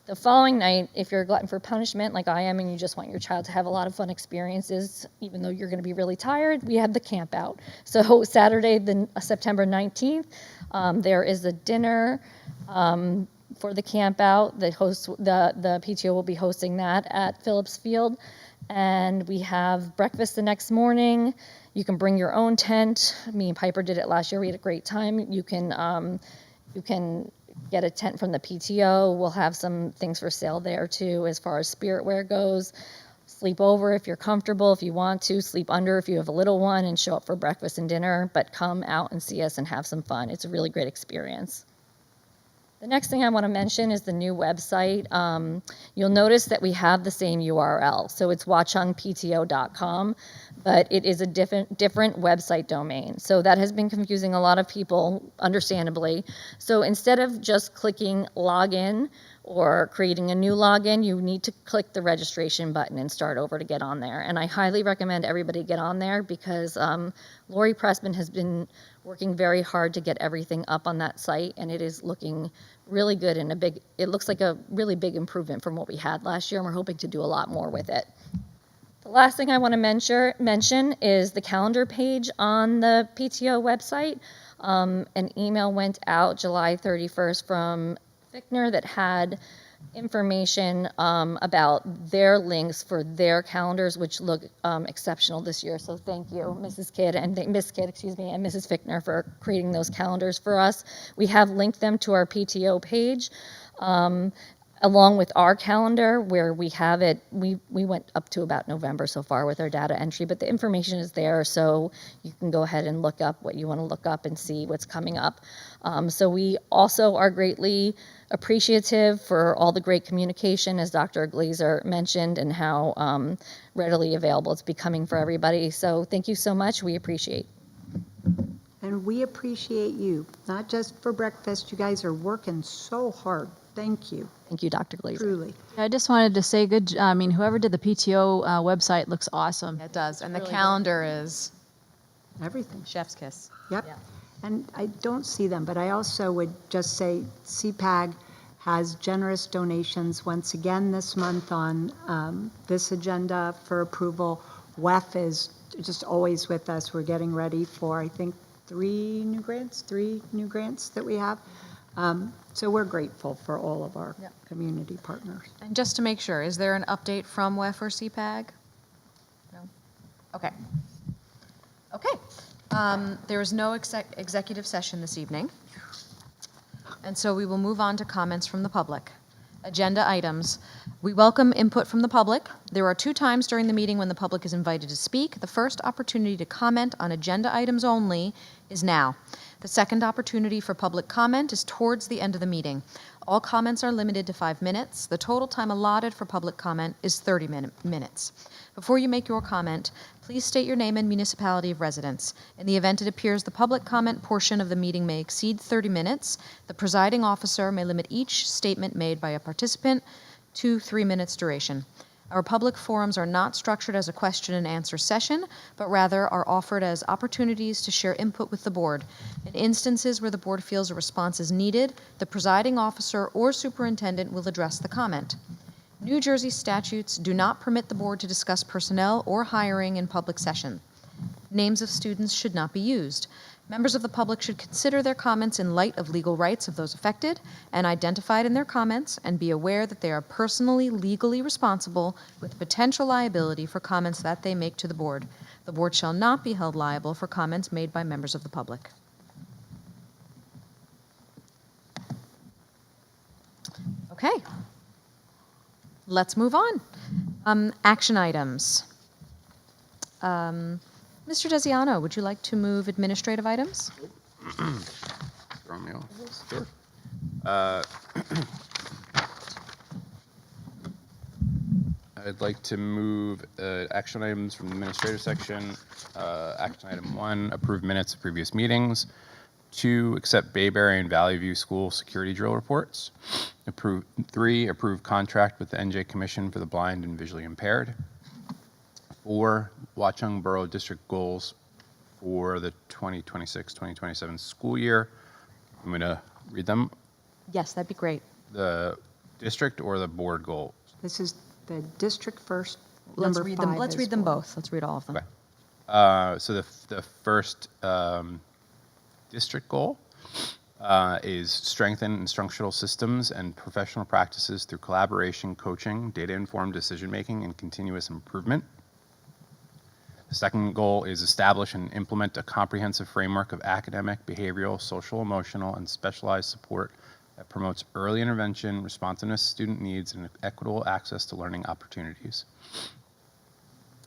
The following night, if you're a glutton for punishment like I am and you just want your child to have a lot of fun experiences, even though you're going to be really tired, we have the camp out. So Saturday, September 19th, there is a dinner for the camp out. The PTO will be hosting that at Phillips Field. And we have breakfast the next morning. You can bring your own tent. Me and Piper did it last year. We had a great time. You can get a tent from the PTO. We'll have some things for sale there too as far as spiritware goes. Sleep over if you're comfortable, if you want to. Sleep under if you have a little one, and show up for breakfast and dinner. But come out and see us and have some fun. It's a really great experience. The next thing I want to mention is the new website. You'll notice that we have the same URL. So it's watchungpto.com, but it is a different website domain. So that has been confusing a lot of people, understandably. So instead of just clicking login or creating a new login, you need to click the registration button and start over to get on there. And I highly recommend everybody get on there because Lori Pressman has been working very hard to get everything up on that site, and it is looking really good and it looks like a really big improvement from what we had last year, and we're hoping to do a lot more with it. The last thing I want to mention is the calendar page on the PTO website. An email went out July 31st from Fickner that had information about their links for their calendars, which look exceptional this year. So thank you, Mrs. Kidd and Miss Kidd, and Mrs. Fickner for creating those calendars for us. We have linked them to our PTO page, along with our calendar where we have it. We went up to about November so far with our data entry, but the information is there, so you can go ahead and look up what you want to look up and see what's coming up. So we also are greatly appreciative for all the great communication, as Dr. Glazer mentioned, and how readily available it's becoming for everybody. So thank you so much. We appreciate. And we appreciate you, not just for breakfast. You guys are working so hard. Thank you, Thank you, Dr. Glazer. truly. I just wanted to say I mean, whoever did the PTO website looks awesome. It does, and the calendar is Everything. chef's kiss. Yep. And I don't see them, but I also would just say CPAG has generous donations once again this month on this agenda for approval. WEF is just always with us. We're getting ready for, I think, three new grants that we have. So we're grateful for all of our community partners. And just to make sure, is there an update from WEF or CPAG? No? Okay. Okay. There is no executive session this evening. And so we will move on to comments from the public. Agenda items. We welcome input from the public. There are 2 times during the meeting when the public is invited to speak. The first opportunity to comment on agenda items only is now. The second opportunity for public comment is towards the end of the meeting. All comments are limited to 5 minutes. The total time allotted for public comment is 30 minutes. Before you make your comment, please state your name and municipality of residence. In the event it appears the public comment portion of the meeting may exceed 30 minutes, the presiding officer may limit each statement made by a participant to 3 minutes duration. Our public forums are not structured as a question and answer session, but rather are offered as opportunities to share input with the board. In instances where the board feels a response is needed, the presiding officer or superintendent will address the comment. New Jersey statutes do not permit the board to discuss personnel or hiring in public session. Names of students should not be used. Members of the public should consider their comments in light of legal rights of those affected and identified in their comments, and be aware that they are personally legally responsible with potential liability for comments that they make to the board. The board shall not be held liable for comments made by members of the public. Okay. Let's move on. Action items. Mr. Desiano, would you like to move administrative items? Throw me off. Sure. I'd like to move action items from the administrative section. Action item 1, approve minutes of previous meetings. 2, accept Bayberry and Valley View School security drill reports. 3, approve contract with the NJ Commission for the Blind and Visually Impaired. 4, Watchung Borough District goals for the 2026-2027 school year. I'm going to read them. Yes, that'd be great. The district or the board goal? This is the district first, Let's number read 5 them, let's as read them well. both. Let's read all of them. Okay. So the first district goal is strengthen instructional systems and professional practices through collaboration, coaching, data-informed decision-making, and continuous improvement. The second goal is establish and implement a comprehensive framework of academic, behavioral, social, emotional, and specialized support that promotes early intervention, responsiveness to student needs, and equitable access to learning opportunities.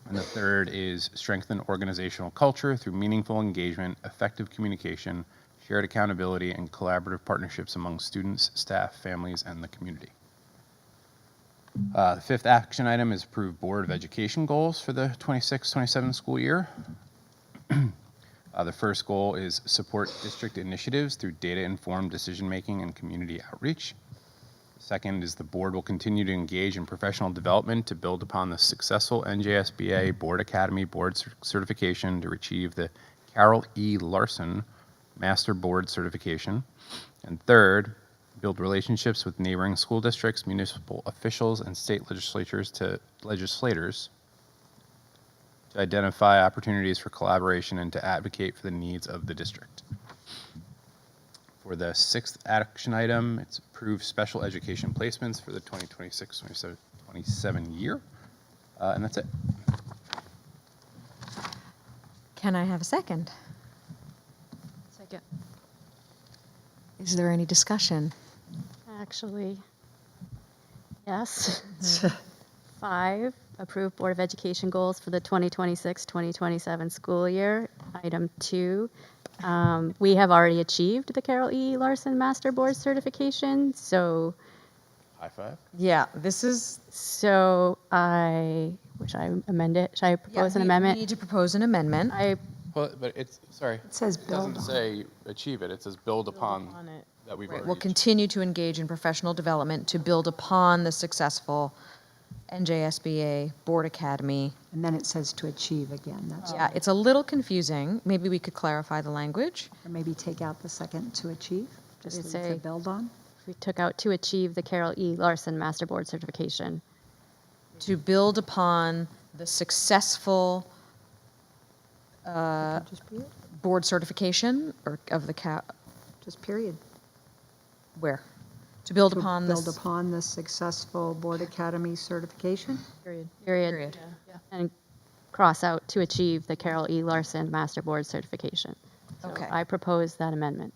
And the third is strengthen organizational culture through meaningful engagement, effective communication, shared accountability, and collaborative partnerships among students, staff, families, and the community. The fifth action item is approve Board of Education goals for the 26-27 school year. The first goal is support district initiatives through data-informed decision-making and community outreach. Second is the board will continue to engage in professional development to build upon the successful NJSBA Board Academy Board certification to achieve the Carol E. Larson Master Board certification. And third, build relationships with neighboring school districts, municipal officials, and state legislators to identify opportunities for collaboration and to advocate for the needs of the district. For the sixth action item, it's approve special education placements for the 2026-27 year. And that's it. Can I have a second? Second. Is there any discussion? Actually, yes. 5, approve Board of Education goals for the 2026-2027 school year. Item 2, we have already achieved the Carol E. Larson Master Board certification, so High five. Yeah, this is. should I amend it? Should I propose an We amendment? need to propose an amendment. But it's, sorry, It says it doesn't build on. say achieve it, it says build upon that we've Right, already we'll continue to engage in professional development to build upon the successful NJSBA Board Academy. And then it says to achieve again. That's Yeah, it's a little confusing. Maybe we could clarify the language. Or maybe take out the second to achieve, just Did it leave say- to build on. We took out to achieve the Carol E. Larson Master Board certification. To build upon the successful Just period, board certification or of the just period. where? To build To upon build this. upon the successful Board Academy certification. Period. Period. And cross out to achieve the Carol E. Larson Master Board certification. So Okay. I propose that amendment.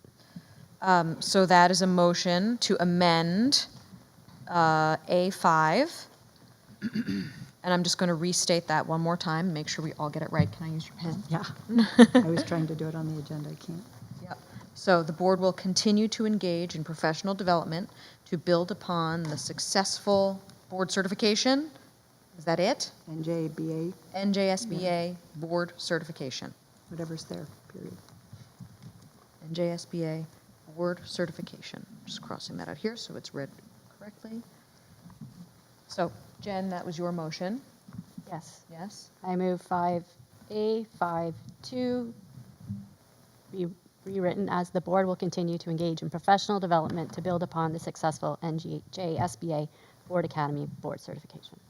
So that is a motion to amend A5. And I'm just going to restate that one more time, make sure we all get it right. Can I use your pen? Yeah. I was trying to do it on the agenda, I can't. Yep. So the board will continue to engage in professional development to build upon the successful board certification. Is that it? NJBA, NJSBA board certification. whatever's there, period. NJSBA board certification. Just crossing that out here so it's read correctly. So Jen, that was your motion. Yes. Yes? I move 5A, 5.2 be rewritten as the board will continue to engage in professional development to build upon the successful NJSBA Board Academy Board certification.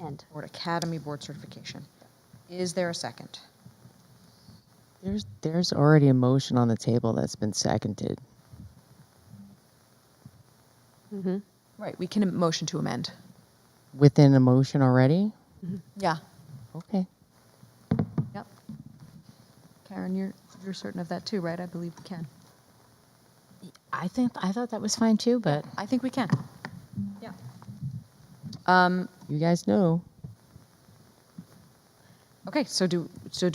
End. Board Academy board certification. Is there a second? There's already a motion on the table that's been seconded. Right, we can motion to amend. Within a motion already? Yeah. Okay. Yep. Karen, you're certain of that too, right? I believe we can. I thought that was fine too, but I think we can. Yeah. You guys know. Okay, so do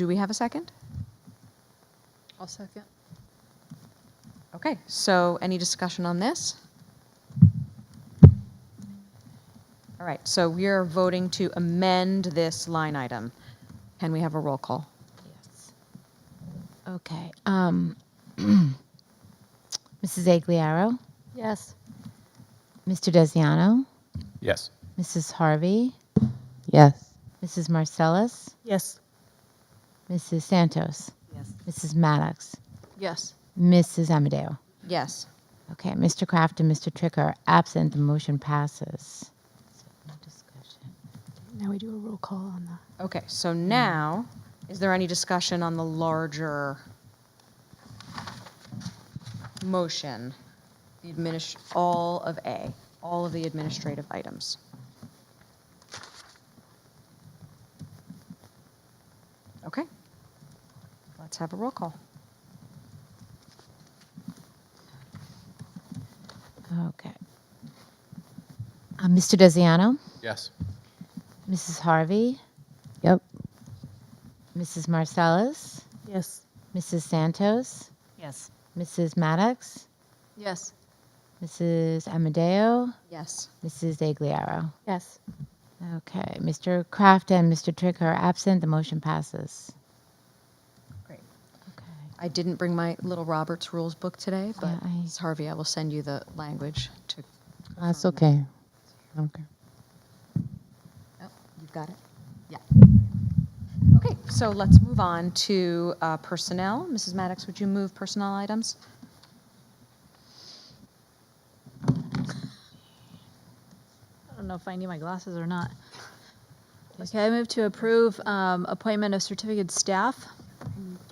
we have a second? I'll second. Okay, so any discussion on this? All right, so we are voting to amend this line item. Can we have a roll call? yes. Okay. Mrs. Agliaro, Yes. Mr. Desiano, Yes. Mrs. Harvey, Yes. Mrs. Marcellus, Yes. Mrs. Santos, Yes. Mrs. Maddox, Yes. Mrs. Amadeo. Yes. Okay, Mr. Kraft and Mr. Tricker are absent. The motion passes. So, no discussion. Now we do a roll call on that. Okay, so now, is there any discussion on the larger motion? All of A, all of the administrative items. Okay. Let's have a roll call. Okay. Mr. Desiano, Yes. Mrs. Harvey, Yep. Mrs. Marcellus, Yes. Mrs. Santos, Yes. Mrs. Maddox, Yes. Mrs. Amadeo, Yes. Mrs. Agliaro. Yes. Okay, Mr. Kraft and Mr. Tricker are absent. The motion passes. Great. Okay. I didn't bring my little Roberts Rules book today, but Yeah, Ms. Harvey, I will send you the language to. That's confirm that. okay. Okay. Oh, you've got it? Yeah. Okay, so let's move on to personnel. Mrs. Maddox, would you move personnel items? I don't know if I need my glasses or not. Okay, I move to approve appointment of certificate staff,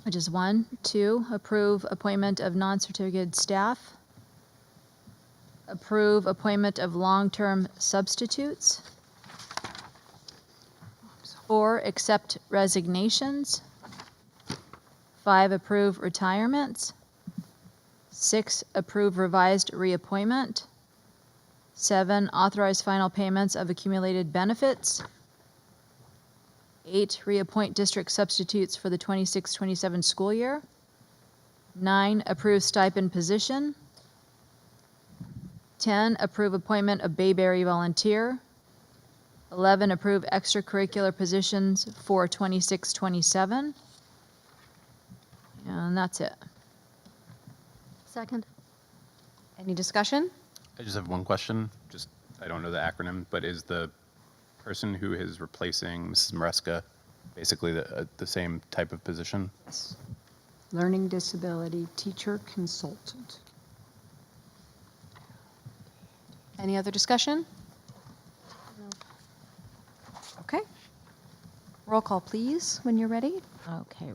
which is 1. 2, approve appointment of non-certificate staff. Approve appointment of long-term substitutes. 4, accept resignations. 5, approve retirements. 6, approve revised reappointment. 7, authorize final payments of accumulated benefits. 8, reappoint district substitutes for the 26-27 school year. 9, approve stipend position. 10, approve appointment of Bayberry volunteer. 11, approve extracurricular positions for 26-27. And that's it. Second? Any discussion? I just have one question. Just, I don't know the acronym, but is the person who is replacing Mrs. Maresca basically the same type of position? Yes. Learning disability teacher consultant. Any other discussion? Okay. Roll call, please, when you're ready. Okay.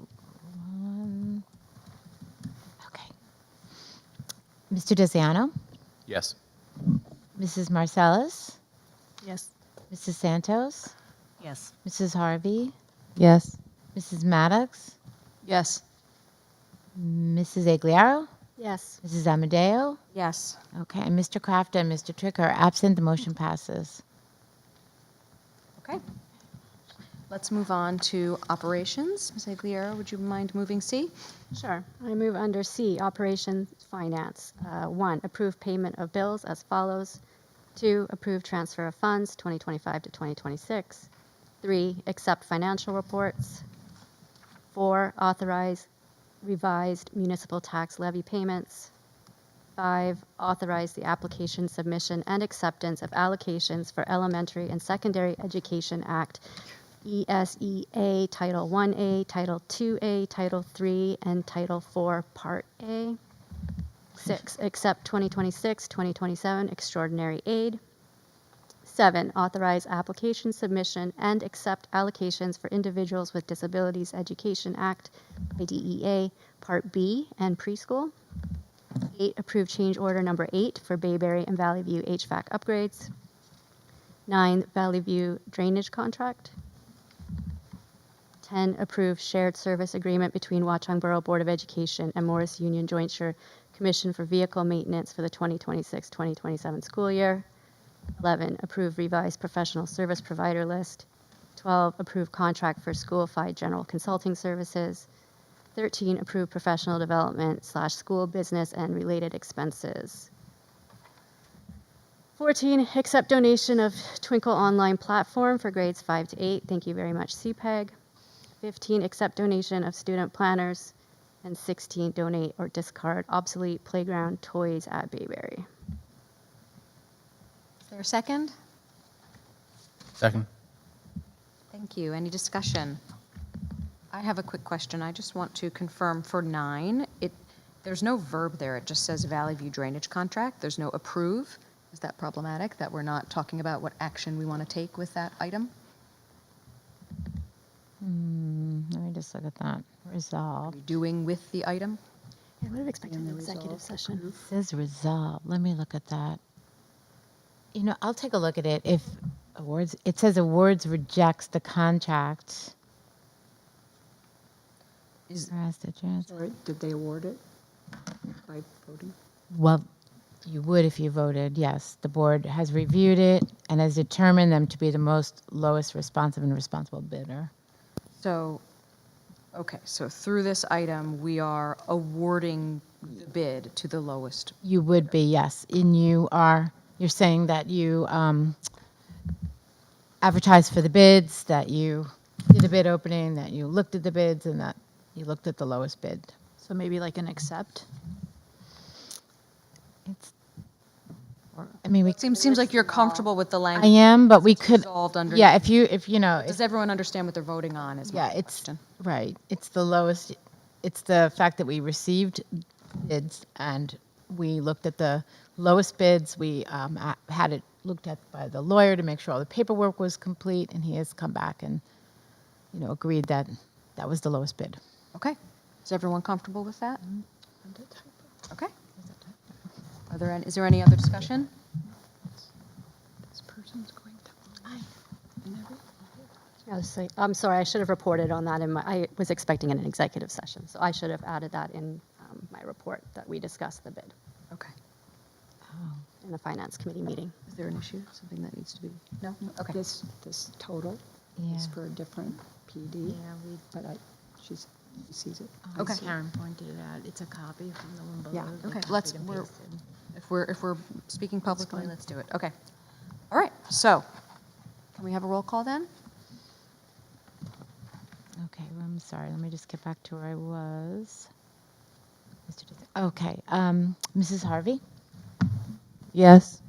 Okay. Mr. Desiano, Yes. Mrs. Marcellus, Yes. Mrs. Santos, Yes. Mrs. Harvey, Yes. Mrs. Maddox, Yes. Mrs. Agliaro, Yes. Mrs. Amadeo. Yes. Okay, Mr. Kraft and Mr. Tricker are absent. The motion passes. Okay. Let's move on to operations. Ms. Agliero, would you mind moving C? Sure. I move under C, Operations Finance. 1, approve payment of bills as follows. 2, approve transfer of funds 2025 to 2026. 3, accept financial reports. 4, authorize revised municipal tax levy payments. 5, authorize the application, submission, and acceptance of allocations for Elementary and Secondary Education Act, ESEA Title 1A, Title 2A, Title 3, and Title 4, Part A. 6, accept 2026-2027 extraordinary aid. 7, authorize application, submission, and accept allocations for Individuals with Disabilities Education Act, IDEA, Part B, and preschool. 8, approve change order number 8 for Bayberry and Valley View HVAC upgrades. 9, Valley View drainage contract. 10, approve shared service agreement between Watchung Borough Board of Education and Morris Union Jointure Commission for vehicle maintenance for the 2026-2027 school year. 11, approve revised professional service provider list. 12, approve contract for school-fied general consulting services. 13, approve professional development / school business and related expenses. 14, accept donation of Twinkle online platform for grades 5 to 8. Thank you very much, CPEG. 15, accept donation of student planners And 16, donate or discard obsolete playground toys at Bayberry. Is there a second? Second. Thank you. Any discussion? I have a quick question. I just want to confirm for 9, there's no verb there. It just says Valley View Drainage Contract. There's no approve. Is that problematic, that we're not talking about what action we want to take with that item? Let me just look at that. Are Resolve. we doing with the item? I would have expected an executive session. It says resolve. Let me look at that. You know, I'll take a look at it. If awards, it says awards rejects the contract. Is- Whereas the trans- Sorry, did they award it by voting? Well, you would if you voted, yes. The board has reviewed it and has determined them to be the lowest responsive and responsible bidder. So, okay, so through this item, we are awarding the bid to the lowest. You would be, yes. And you're saying that you advertised for the bids, that you did a bid opening, that you looked at the bids, and that you looked at the lowest bid. So maybe like an accept? It's, I mean, we, Seems like you're comfortable with the I language. am, but we It's could, resolved under. yeah, if you know, Does everyone understand what they're voting on is yeah, my it's, question. right, it's the lowest, it's the fact that we received bids and we looked at the lowest bids. We had it looked at by the lawyer to make sure all the paperwork was complete, and he has come back and, you know, agreed that that was the lowest bid. Okay. Is everyone comfortable with that? Okay. Is there any other discussion? This person's going to. I'm sorry, I should have reported on that I was expecting an executive session, so I should have added that in my report that we discussed the bid Okay. in the finance committee meeting. Is there an issue? Something that needs to be? No? Okay. This total Yeah. is for a different PD, we, but she sees it. Okay. Karen pointed it out. It's a copy from the one below. Yeah. They Okay, copied and pasted. If we're speaking publicly, fine. let's do it. Okay. All right, so can we have a roll call then? Okay, well, I'm sorry. Let me just get back to where I was. Okay, Mrs. Harvey? Yes.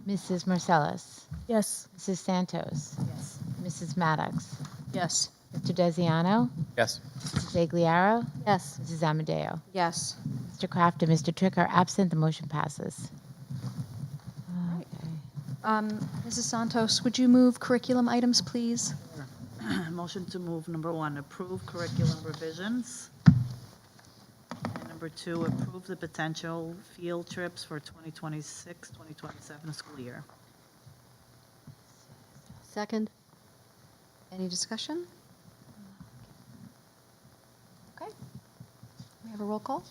Mrs. Marcellus? Yes. Mrs. Santos? Yes. Mrs. Maddox? Yes. Mr. Desiano? Yes. Mrs. Agliaro? Yes. Mrs. Amadeo? Yes. Mr. Kraft and Mr. Trick are absent. The motion passes. right. Okay. Mrs. Santos, would you move curriculum items, please? Motion to move number 1, approve curriculum revisions. And number 2, approve the potential field trips for 2026-2027 school year. Second? Any discussion? Okay. We have a roll call?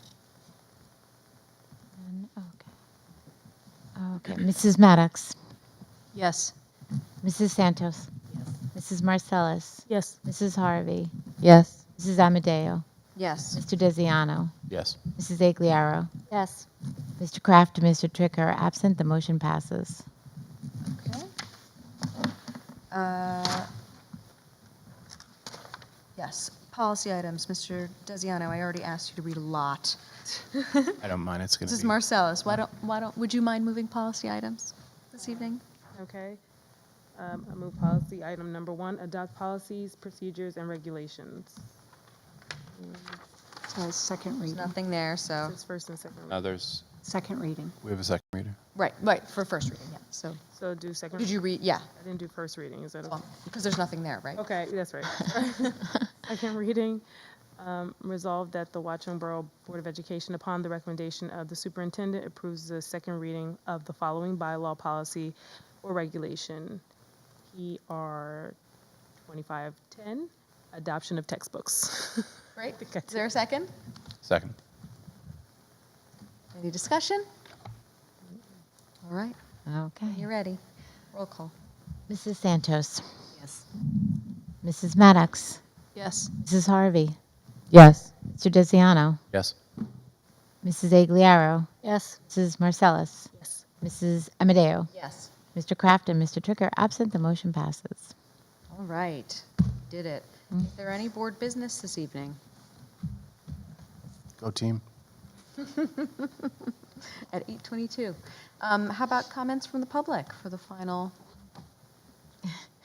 Okay, Mrs. Maddox? Yes. Mrs. Santos? Mrs. Marcellus? Yes. Mrs. Harvey? Yes. Mrs. Amadeo? Yes. Mr. Desiano? Yes. Mrs. Agliaro? Yes. Mr. Kraft and Mr. Trick are absent. The motion passes. Okay. Yes, policy items. Mr. Desiano, I already asked you to read a lot. I don't mind. It's going to Mrs. be. Marcellus, would you mind moving policy items this evening? Okay. I move policy item number 1, adopt policies, procedures, and regulations. So second There's reading. nothing there, so, It's first and second. No, there's. Second reading. We have a second reader. right, for first reading, yeah. So, So do second. did you read, yeah, I didn't do first reading. Is that okay? because there's nothing there, right? Okay, that's right. Second reading, resolved that the Watchung Borough Board of Education, upon the recommendation of the superintendent, approves the second reading of the following bylaw, policy, or regulation. PR 2510, adoption of textbooks. Great. Is there a second? Second. Any discussion? All right, Okay. you're ready. Roll call. Mrs. Santos? Yes. Mrs. Maddox? Yes. Mrs. Harvey? Yes. Mr. Desiano? Yes. Mrs. Agliaro? Yes. Mrs. Marcellus? Yes. Mrs. Amadeo? Yes. Mr. Kraft and Mr. Trick are absent. The motion passes. All right, did it. Is there any board business this evening? Go team. At 8:22. How about comments from the public for the final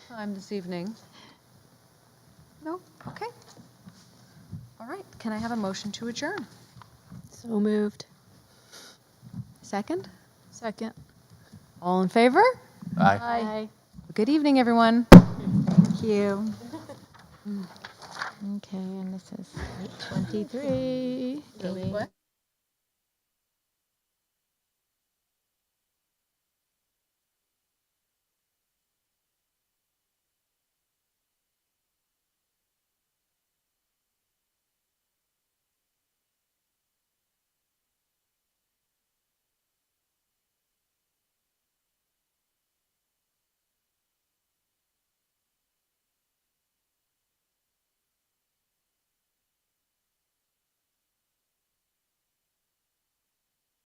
time this evening? No? Okay. All right. Can I have a motion to adjourn? So moved. Second? Second. All in favor? Aye. Aye. Good evening, everyone. Thank you. Okay, and this is 8:23. What?